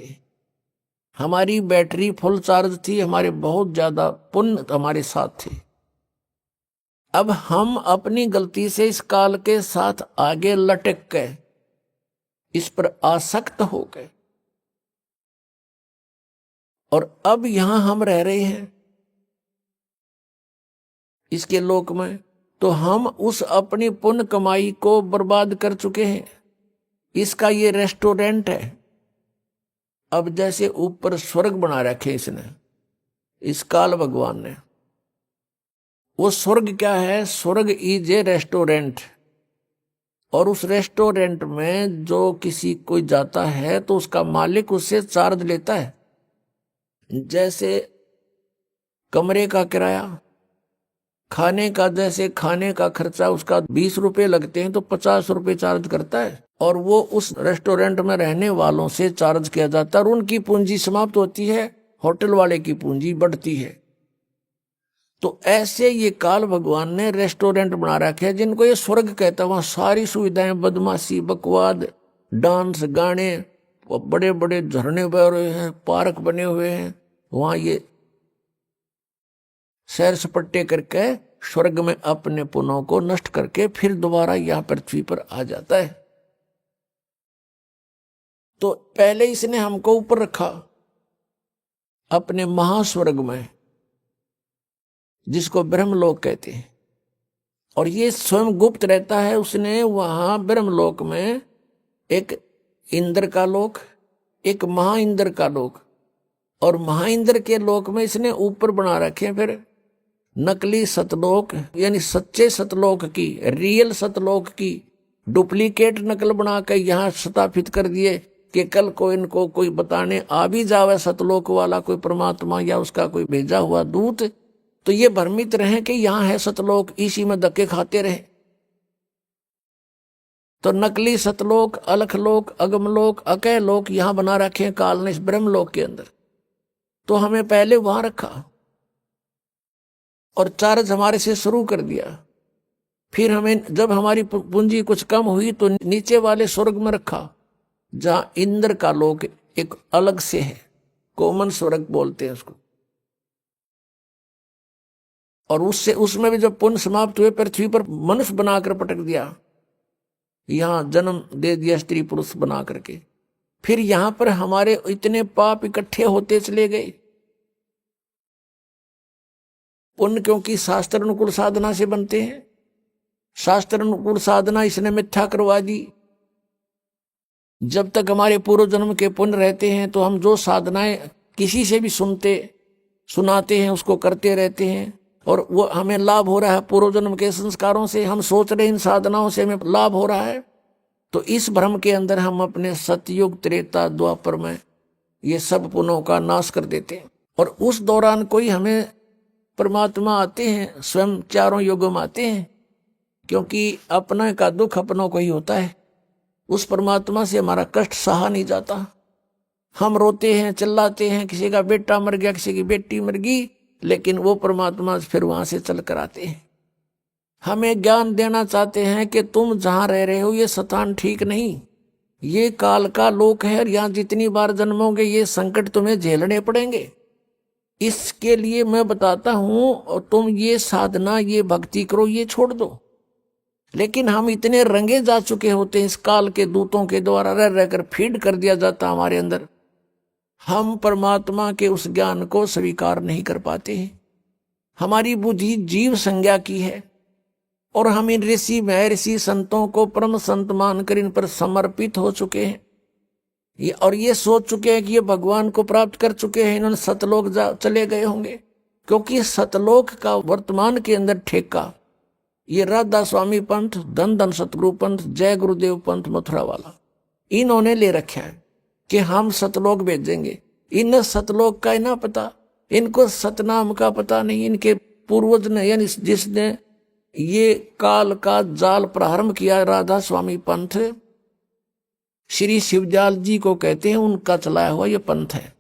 हमारी बैटरी फुल चार्ज थी, हमारे बहुत ज्यादा पुण्य हमारे साथ थे। अब हम अपनी गलती से इस काल के साथ आगे लटक गए, इस पर आसक्त हो गए, और अब यहां हम रह रहे हैं इसके लोक में, तो हम उस अपनी पुण्य कमाई को बर्बाद कर चुके हैं। इसका ये रेस्टोरेंट है। अब जैसे ऊपर स्वर्ग बना रखे इसने, इस काल भगवान ने, वो स्वर्ग क्या है? स्वर्ग इज ए रेस्टोरेंट। और उस रेस्टोरेंट में जो किसी कोई जाता है तो उसका मालिक उससे चार्ज लेता है। जैसे कमरे का किराया खाने का, जैसे खाने का खर्चा उसका 20 रुपए लगते हैं तो 50 रुपए चार्ज करता है, और वो उस रेस्टोरेंट में रहने वालों से चार्ज किया जाता है, और उनकी पूंजी समाप्त होती है, होटल वाले की पूंजी बढ़ती है। तो ऐसे ये काल भगवान ने रेस्टोरेंट बना रखे हैं जिनको ये स्वर्ग कहता है। वहां सारी सुविधाएं, बदमाशी, बकवाद, डांस, गाने, बड़े बड़े झरने बह रहे हैं, पार्क बने हुए हैं, वहां ये सैर सपट्टे करके स्वर्ग में अपने पुण्यों को नष्ट करके फिर दोबारा यहां पृथ्वी पर आ जाता है। तो पहले इसने हमको ऊपर रखा अपने महास्वर्ग में, जिसको ब्रह्मलोक कहते हैं, और ये स्वयं गुप्त रहता है। उसने वहां ब्रह्मलोक में एक इंद्र का लोक, एक महाइंद्र का लोक, और महाइंद्र के लोक में इसने ऊपर बना रखे फिर नकली सतलोक, यानी सच्चे सतलोक की, रियल सतलोक की डुप्लीकेट नकल बना कर यहां स्थापित कर दिए कि कल को इनको कोई बताने आ भी जावे सतलोक वाला, कोई परमात्मा या उसका कोई भेजा हुआ दूत, तो ये भ्रमित रहे कि यहां है सतलोक, इसी में धक्के खाते रहे। तो नकली सतलोक, अलखलोक, अगमलोक, अकय लोक यहां बना रखे हैं काल ने इस ब्रह्मलोक के अंदर। तो हमें पहले वहां रखा और चार्ज हमारे से शुरू कर दिया। फिर हमें जब हमारी पूंजी कुछ कम हुई तो नीचे वाले स्वर्ग में रखा, जहां इंद्र का लोक एक अलग से है, कॉमन स्वर्ग बोलते हैं उसको। और उससे उसमें भी जब पुण्य समाप्त हुए, पृथ्वी पर मनुष्य बनाकर पटक दिया, यहां जन्म दे दिया स्त्री पुरुष बना करके। फिर यहां पर हमारे इतने पाप इकट्ठे होते चले गए। पुण्य क्योंकि शास्त्र अनुकूल साधना से बनते हैं, शास्त्र अनुकूल साधना इसने मिथ्या करवा दी। जब तक हमारे पूर्व जन्म के पुण्य रहते हैं तो हम जो साधनाएं किसी से भी सुनाते हैं उसको करते रहते हैं, और वो हमें लाभ हो रहा है पूर्व जन्म के संस्कारों से। हम सोच रहे इन साधनाओं से हमें लाभ हो रहा है, तो इस भ्रम के अंदर हम अपने सतयुग, त्रेता, द्वापर में ये सब पुण्यों का नाश कर देते हैं। और उस दौरान कोई हमें परमात्मा आते हैं, स्वयं चारों युगों में आते हैं, क्योंकि अपना का दुख अपनों को ही होता है। उस परमात्मा से हमारा कष्ट सहा नहीं जाता। हम रोते हैं, चिल्लाते हैं, किसी का बेटा मर गया, किसी की बेटी मर गई, लेकिन वो परमात्मा फिर वहां से चल कर आते हैं। हमें ज्ञान देना चाहते हैं कि तुम जहां रह रहे हो ये स्थान ठीक नहीं, ये काल का लोक है, और यहां जितनी बार जन्मोगे ये संकट तुम्हें झेलने पड़ेंगे। इसके लिए मैं बताता हूं, और तुम ये साधना, ये भक्ति करो, ये छोड़ दो। लेकिन हम इतने रंगे जा चुके होते हैं, इस काल के दूतों के द्वारा रह रहकर फीड कर दिया जाता हमारे अंदर, हम परमात्मा के उस ज्ञान को स्वीकार नहीं कर पाते हैं। हमारी बुद्धि जीव संज्ञा की है, और हम इन ऋषि महर्षि संतों को परम संत मानकर इन पर समर्पित हो चुके हैं, और ये सोच चुके हैं कि ये भगवान को प्राप्त कर चुके हैं, इन्होंने सतलोक चले गए होंगे। क्योंकि सतलोक का वर्तमान के अंदर ठेका ये राधा स्वामी पंथ, धन धन सतगुरु पंथ, जय गुरुदेव पंथ मथुरा वाला, इन्होंने ले रखा है कि हम सतलोक भेजेंगे। इन सतलोक का ना पता, इनको सतनाम का पता नहीं। इनके पूर्वज ने, यानी जिसने ये काल का जाल प्रारंभ किया, राधा स्वामी पंथ, श्री शिवजाल जी को कहते हैं, उनका चलाया हुआ ये पंथ है।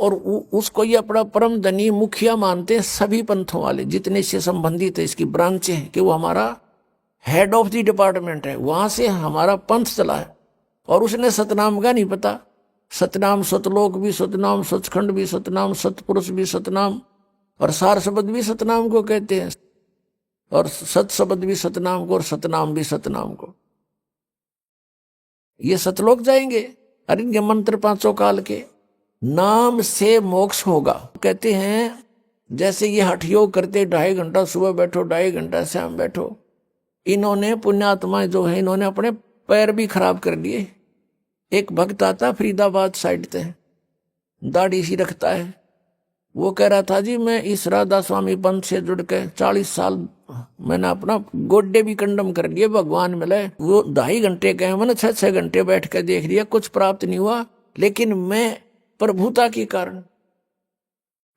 और उसको ये अपना परम धनी मुखिया मानते हैं सभी पंथों वाले, जितने से संबंधित है, इसकी ब्रांचें हैं, कि वो हमारा हेड ऑफ द डिपार्टमेंट है, वहां से हमारा पंथ चला है। और उसने सतनाम का नहीं पता। सतनाम सतलोक भी सतनाम, सचखंड भी सतनाम, सतपुरुष भी सतनाम, और सार शब्द भी सतनाम को कहते हैं, और सत शब्द भी सतनाम को, और सतनाम भी सतनाम को। ये सतलोक जाएंगे। अरे इनके मंत्र पांचों काल के, नाम से मोक्ष होगा। कहते हैं जैसे ये हठ योग करते, 2.5 घंटा सुबह बैठो, 2.5 घंटा शाम बैठो। इन्होंने पुण्यात्माएं जो है, इन्होंने अपने पैर भी खराब कर लिए। एक भक्त आता फरीदाबाद साइड से, दाढ़ी सी रखता है, वो कह रहा था जी मैं इस राधा स्वामी पंथ से जुड़ के 40 साल मैंने अपना गोड्डे भी कंडम कर लिए, भगवान मिले। वो 2.5 घंटे गए, मैंने 6-6 घंटे बैठ कर देख लिया, कुछ प्राप्त नहीं हुआ। लेकिन मैं प्रभुता के कारण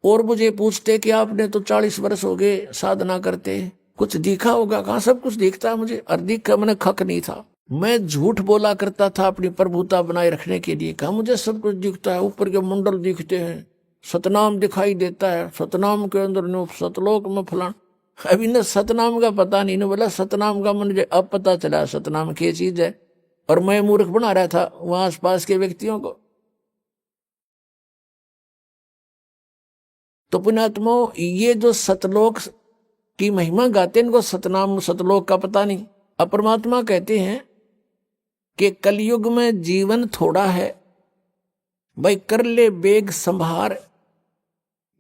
और मुझे पूछते कि आपने तो 40 वर्ष हो गए साधना करते, कुछ दिखा होगा? कहाँ सब कुछ दिखता है मुझे, और दिखा मैंने खक नहीं था। मैं झूठ बोला करता था अपनी प्रभुता बनाए रखने के लिए। कहा मुझे सब कुछ दिखता है, ऊपर के मंडल दिखते हैं, सतनाम दिखाई देता है, सतनाम के अंदर नो सतलोक में फलान। अभी न सतनाम का पता नहीं, न बोला सतनाम का मुझे अब पता चला सतनाम क्या चीज है। और मैं मूर्ख बना रहा था वहां आसपास के व्यक्तियों को। तो पुण्यात्मा, ये जो सतलोक की महिमा गाते हैं, इनको सतनाम सतलोक का पता नहीं। अब परमात्मा कहते हैं कि कलयुग में जीवन थोड़ा है, भाई कर ले बेग संभार,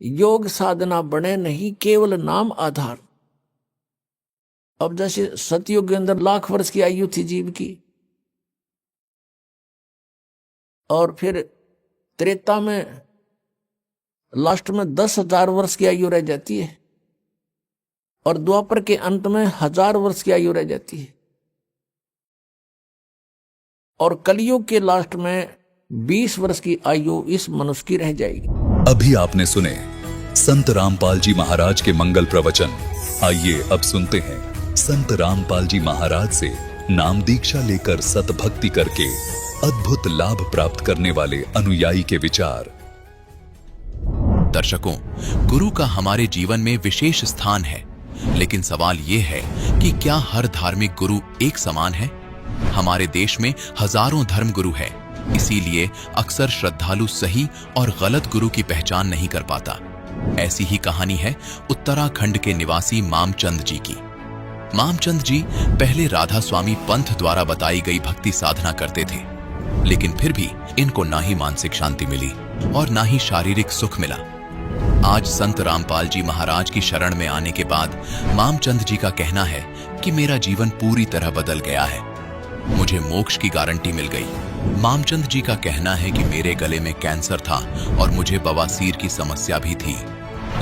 योग साधना बने नहीं केवल नाम आधार। अब जैसे सतयुग के अंदर लाख वर्ष की आयु थी जीव की, और फिर त्रेता में लास्ट में 10,000 वर्ष की आयु रह जाती है, और द्वापर के अंत में 1000 वर्ष की आयु रह जाती है, और कलयुग के लास्ट में 20 वर्ष की आयु इस मनुष्य की रह जाएगी। अभी आपने सुने संत रामपाल जी महाराज के मंगल प्रवचन। आइए अब सुनते हैं संत रामपाल जी महाराज से नाम दीक्षा लेकर सतभक्ति करके अद्भुत लाभ प्राप्त करने वाले अनुयायी के विचार। दर्शकों, गुरु का हमारे जीवन में विशेष स्थान है, लेकिन सवाल ये है कि क्या हर धार्मिक गुरु एक समान है? हमारे देश में हजारों धर्म गुरु हैं, इसीलिए अक्सर श्रद्धालु सही और गलत गुरु की पहचान नहीं कर पाता। ऐसी ही कहानी है उत्तराखंड के निवासी मामचंद जी की। मामचंद जी पहले राधा स्वामी पंथ द्वारा बताई गई भक्ति साधना करते थे, लेकिन फिर भी इनको ना ही मानसिक शांति मिली और ना ही शारीरिक सुख मिला। आज संत रामपाल जी महाराज की शरण में आने के बाद मामचंद जी का कहना है कि मेरा जीवन पूरी तरह बदल गया है, मुझे मोक्ष की गारंटी मिल गई। मामचंद जी का कहना है कि मेरे गले में कैंसर था और मुझे बवासीर की समस्या भी थी,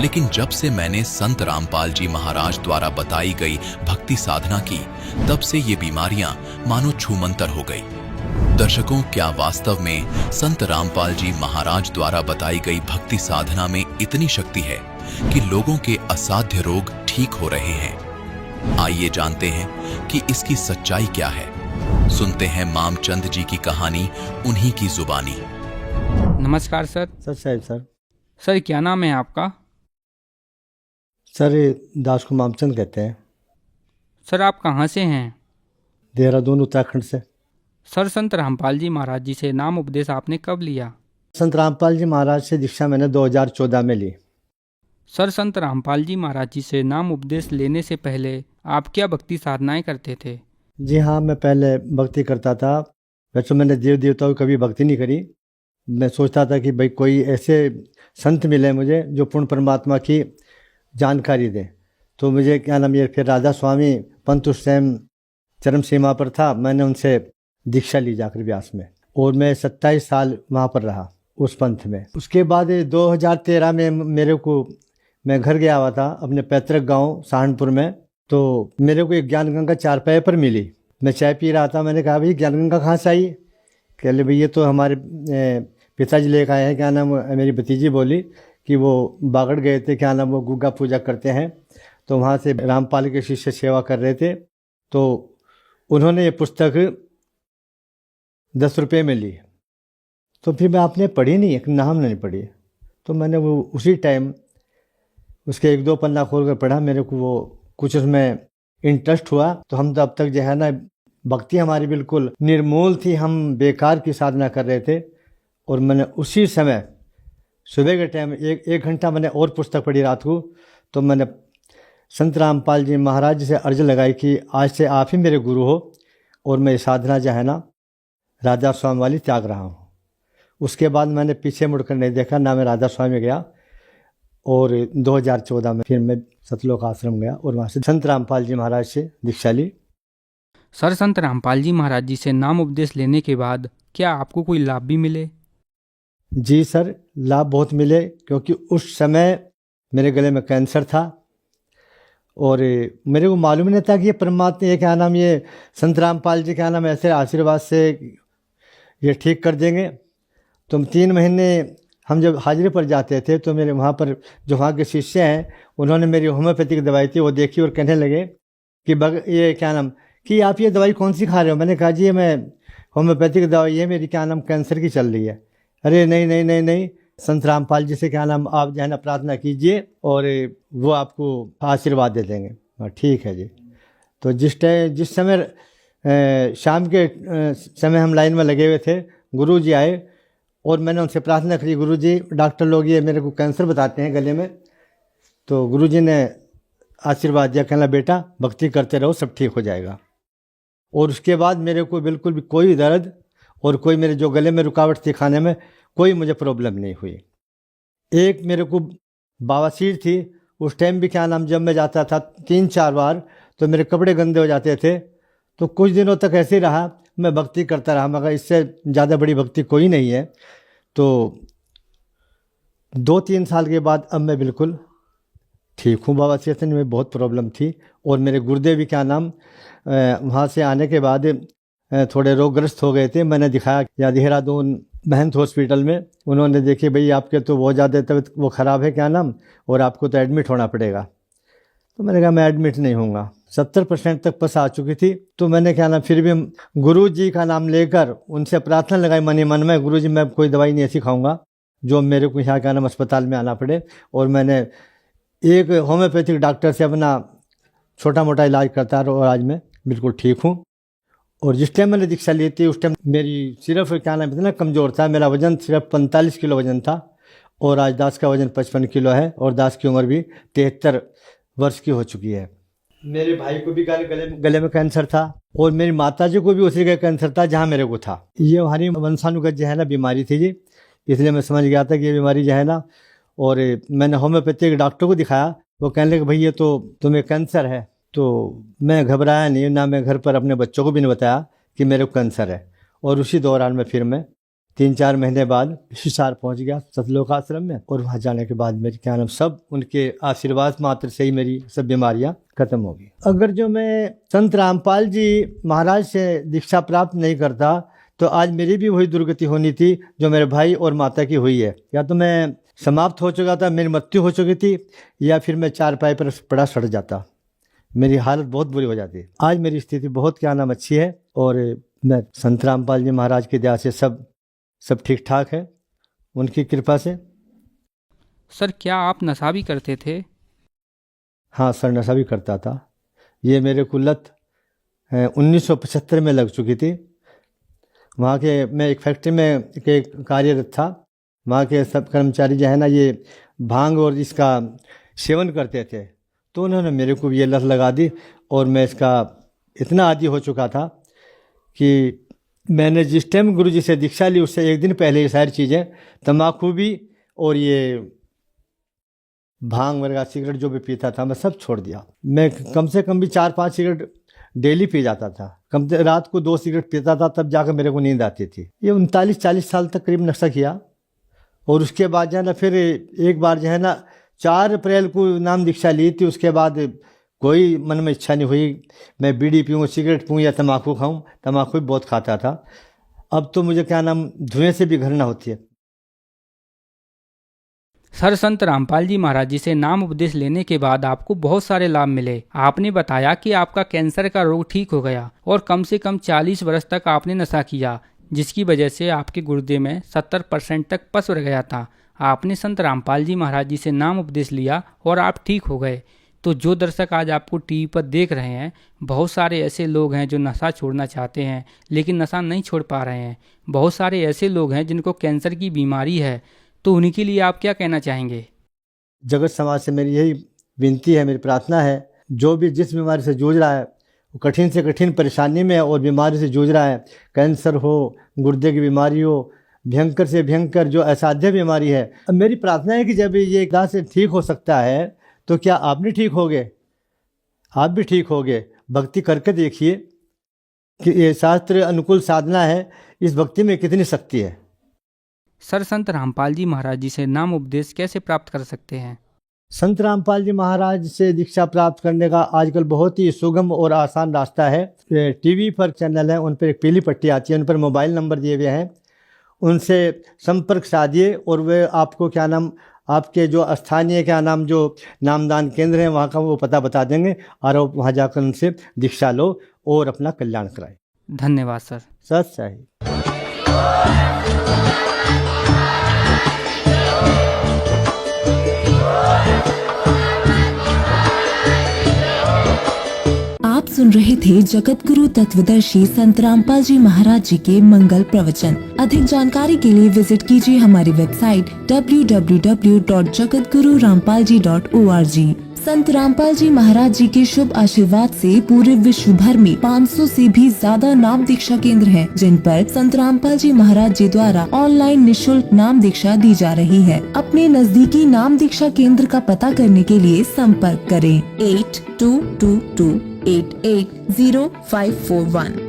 लेकिन जब से मैंने संत रामपाल जी महाराज द्वारा बताई गई भक्ति साधना की, तब से ये बीमारियां मानो छूमंतर हो गई। दर्शकों, क्या वास्तव में संत रामपाल जी महाराज द्वारा बताई गई भक्ति साधना में इतनी शक्ति है कि लोगों के असाध्य रोग ठीक हो रहे हैं? आइए जानते हैं कि इसकी सच्चाई क्या है। सुनते हैं मामचंद जी की कहानी उन्हीं की जुबानी। नमस्कार सर। साहब सर। सर क्या नाम है आपका? सर दास को मामचंद कहते हैं। सर आप कहाँ से हैं? देहरादून उत्तराखंड से। सर संत रामपाल जी महाराज जी से नाम उपदेश आपने कब लिया? संत रामपाल जी महाराज से दीक्षा मैंने 2014 में ली। सर संत रामपाल जी महाराज जी से नाम उपदेश लेने से पहले आप क्या भक्ति साधनाएं करते थे? जी हाँ, मैं पहले भक्ति करता था। वैसे मैंने देव देवताओं की कभी भक्ति नहीं करी। मैं सोचता था कि भाई कोई ऐसे संत मिले मुझे जो पूर्ण परमात्मा की जानकारी दें। तो मुझे क्या नाम, ये फिर राधा स्वामी पंत उस टाइम चरम सीमा पर था, मैंने उनसे दीक्षा ली जाकर व्यास में, और मैं 27 साल वहाँ पर रहा उस पंथ में। उसके बाद 2013 में मैं घर गया हुआ था अपने पैतृक गांव सहारनपुर में। तो मेरे को एक ज्ञान गंगा चारपाई पर मिली। मैं चाय पी रहा था, मैंने कहा भाई ज्ञान गंगा कहाँ से आई? कह ले भाई ये तो हमारे पिताजी लेकर आए हैं। क्या नाम, मेरी भतीजी बोली कि वो बागड़ गए थे, क्या नाम, वो गुग्गा पूजा करते हैं, तो वहाँ से रामपाल के शिष्य सेवा कर रहे थे, तो उन्होंने ये पुस्तक 10 रुपये में ली। तो फिर मैं आपने पढ़ी नहीं, एक नाम नहीं पढ़ी। तो मैंने वो उसी टाइम उसके 1-2 पन्ना खोल कर पढ़ा। मेरे को वो कुछ उसमें इंटरेस्ट हुआ। तो हम तो अब तक जो है ना, भक्ति हमारी बिल्कुल निर्मूल थी, हम बेकार की साधना कर रहे थे। और मैंने उसी समय सुबह के टाइम एक घंटा मैंने और पुस्तक पढ़ी रात को। तो मैंने संत रामपाल जी महाराज से अर्ज लगाई कि आज से आप ही मेरे गुरु हो, और मैं साधना जो है ना राधा स्वामी वाली त्याग रहा हूँ। उसके बाद मैंने पीछे मुड़कर नहीं देखा, ना मैं राधा स्वामी गया। और 2014 में फिर मैं सतलोक आश्रम गया और वहाँ से संत रामपाल जी महाराज से दीक्षा ली। सर संत रामपाल जी महाराज जी से नाम उपदेश लेने के बाद क्या आपको कोई लाभ भी मिले? जी सर, लाभ बहुत मिले, क्योंकि उस समय मेरे गले में कैंसर था और मेरे को मालूम नहीं था कि ये परमात्मा, ये क्या नाम, ये संत रामपाल जी क्या नाम ऐसे आशीर्वाद से ये ठीक कर देंगे। तो 3 महीने हम जब हाजिरी पर जाते थे तो मेरे वहाँ पर जो वहाँ के शिष्य हैं उन्होंने मेरी होम्योपैथिक दवाई थी वो देखी और कहने लगे कि ये क्या नाम कि आप ये दवाई कौन सी खा रहे हो। मैंने कहा जी ये मैं होम्योपैथिक दवाई है मेरी क्या नाम कैंसर की चल रही है। अरे नहीं नहीं नहीं नहीं, संत रामपाल जी से क्या नाम आप जो है ना प्रार्थना कीजिए और वो आपको आशीर्वाद दे देंगे। हाँ ठीक है जी। तो जिस समय शाम के समय हम लाइन में लगे हुए थे, गुरु जी आए और मैंने उनसे प्रार्थना करी, गुरु जी डॉक्टर लोग ये मेरे को कैंसर बताते हैं गले में। तो गुरु जी ने आशीर्वाद दिया, कहना बेटा भक्ति करते रहो सब ठीक हो जाएगा। और उसके बाद मेरे को बिल्कुल भी कोई दर्द और कोई मेरे जो गले में रुकावट थी खाने में कोई मुझे प्रॉब्लम नहीं हुई। एक मेरे को बवासीर थी उस टाइम भी क्या नाम जब मैं जाता था 3-4 बार तो मेरे कपड़े गंदे हो जाते थे। तो कुछ दिनों तक ऐसे ही रहा, मैं भक्ति करता रहा, मगर इससे ज़्यादा बड़ी भक्ति कोई नहीं है। तो 2-3 साल के बाद अब मैं बिल्कुल ठीक हूँ। बवासीर में बहुत प्रॉब्लम थी और मेरे गुर्दे भी क्या नाम वहाँ से आने के बाद थोड़े रोगग्रस्त हो गए थे। मैंने दिखाया या देहरादून महंत हॉस्पिटल में, उन्होंने देखे भाई आपके तो बहुत ज़्यादा तबीयत वो ख़राब है क्या नाम और आपको तो एडमिट होना पड़ेगा। तो मैंने कहा मैं एडमिट नहीं होऊंगा। 70% तक पस आ चुकी थी। तो मैंने क्या नाम फिर भी गुरु जी का नाम लेकर उनसे प्रार्थना लगाई मन ही मन में, गुरु जी मैं कोई दवाई नहीं ऐसी खाऊंगा जो मेरे को यहाँ क्या नाम अस्पताल में आना पड़े। और मैंने एक होम्योपैथिक डॉक्टर से अपना छोटा मोटा इलाज करता रहा और आज मैं बिल्कुल ठीक हूँ। और जिस टाइम मैंने दीक्षा ली थी उस टाइम मेरी सिर्फ क्या नाम इतना कमज़ोर था, मेरा वज़न सिर्फ 45 किलो वज़न था और आज दास का वज़न 55 किलो है और दास की उम्र भी 73 वर्ष की हो चुकी है। मेरे भाई को भी गले में कैंसर था और मेरी माताजी को भी उसी का कैंसर था जहाँ मेरे को था। ये हमारी वंशानुगत जो है ना बीमारी थी जी, इसलिए मैं समझ गया था कि ये बीमारी जो है ना। और मैंने होम्योपैथिक डॉक्टर को दिखाया, वो कहने लगे भाई ये तो तुम्हें कैंसर है। तो मैं घबराया नहीं, ना मैं घर पर अपने बच्चों को भी नहीं बताया कि मेरे को कैंसर है। और उसी दौरान में फिर मैं 3-4 महीने बाद हिसार पहुंच गया सतलोक आश्रम में। और वहाँ जाने के बाद मेरी क्या नाम सब उनके आशीर्वाद मात्र से ही मेरी सब बीमारियां खत्म हो गई। अगर जो मैं संत रामपाल जी महाराज से दीक्षा प्राप्त नहीं करता तो आज मेरी भी वही दुर्गति होनी थी जो मेरे भाई और माता की हुई है। या तो मैं समाप्त हो चुका था, मेरी मृत्यु हो चुकी थी, या फिर मैं चारपाई पर पड़ा सड़ जाता, मेरी हालत बहुत बुरी हो जाती। आज मेरी स्थिति बहुत क्या नाम अच्छी है और मैं संत रामपाल जी महाराज की दया से सब ठीक ठाक है, उनकी कृपा से। सर क्या आप नशा भी करते थे? हाँ सर, नशा भी करता था। ये मेरे को लत 1975 में लग चुकी थी। वहाँ के मैं एक फैक्ट्री में के कार्यरत था। वहाँ के सब कर्मचारी जो है ना ये भांग और इसका सेवन करते थे, तो उन्होंने मेरे को ये लत लगा दी और मैं इसका इतना आदी हो चुका था कि मैंने जिस टाइम गुरु जी से दीक्षा ली उससे एक दिन पहले ये सारी चीज़ें तम्बाकू भी और ये भांग वगैरह सिगरेट जो भी पीता था मैं सब छोड़ दिया। मैं कम से कम भी 4-5 सिगरेट डेली पी जाता था, कम से रात को 2 सिगरेट पीता था, तब जाकर मेरे को नींद आती थी। ये 39-40 साल तक करीब नशा किया। और उसके बाद जो है ना फिर एक बार जो है ना 4 अप्रैल को नाम दीक्षा ली थी। उसके बाद कोई मन में इच्छा नहीं हुई मैं बीड़ी पीऊँ, सिगरेट पीऊँ या तम्बाकू खाऊँ। तम्बाकू भी बहुत खाता था। अब तो मुझे क्या नाम धुएं से भी घृणा होती है। सर संत रामपाल जी महाराज जी से नाम उपदेश लेने के बाद आपको बहुत सारे लाभ मिले। आपने बताया कि आपका कैंसर का रोग ठीक हो गया और कम से कम 40 वर्ष तक आपने नशा किया, जिसकी वजह से आपके गुर्दे में 70% तक पस रह गया था। आपने संत रामपाल जी महाराज जी से नाम उपदेश लिया और आप ठीक हो गए। तो जो दर्शक आज आपको टीवी पर देख रहे हैं, बहुत सारे ऐसे लोग हैं जो नशा छोड़ना चाहते हैं लेकिन नशा नहीं छोड़ पा रहे हैं। बहुत सारे ऐसे लोग हैं जिनको कैंसर की बीमारी है, तो उन्हीं के लिए आप क्या कहना चाहेंगे? जगत समाज से मेरी यही विनती है, मेरी प्रार्थना है, जो भी जिस बीमारी से जूझ रहा है, वो कठिन से कठिन परेशानी में और बीमारी से जूझ रहा है, कैंसर हो, गुर्दे की बीमारी हो, भयंकर से भयंकर जो असाध्य बीमारी है, अब मेरी प्रार्थना है कि जब ये एकदम से ठीक हो सकता है तो क्या आप नहीं ठीक होगे? आप भी ठीक होगे। भक्ति करके देखिए कि ये शास्त्र अनुकूल साधना है, इस भक्ति में कितनी शक्ति है। सर संत रामपाल जी महाराज जी से नाम उपदेश कैसे प्राप्त कर सकते हैं? संत रामपाल जी महाराज से दीक्षा प्राप्त करने का आजकल बहुत ही सुगम और आसान रास्ता है। टीवी पर चैनल है, उन पर एक पीली पट्टी आती है, उन पर मोबाइल नंबर दिए हुए हैं। उनसे संपर्क साधिए और वे आपको क्या नाम, आपके जो स्थानीय क्या नाम जो नामदान केंद्र हैं वहाँ का वो पता बता देंगे और आप वहाँ जाकर उनसे दीक्षा लो और अपना कल्याण कराए। धन्यवाद सर। सत साहिब। आप सुन रहे थे जगत गुरु तत्वदर्शी संत रामपाल जी महाराज जी के मंगल प्रवचन। अधिक जानकारी के लिए विजिट कीजिए हमारी वेबसाइट www.jagatgururampalji.org। संत रामपाल जी महाराज जी के शुभ आशीर्वाद से पूरे विश्व भर में 500 से भी ज्यादा नाम दीक्षा केंद्र हैं, जिन पर संत रामपाल जी महाराज जी द्वारा ऑनलाइन निशुल्क नाम दीक्षा दी जा रही है। अपने नजदीकी नाम दीक्षा केंद्र का पता करने के लिए संपर्क करें 8222880541।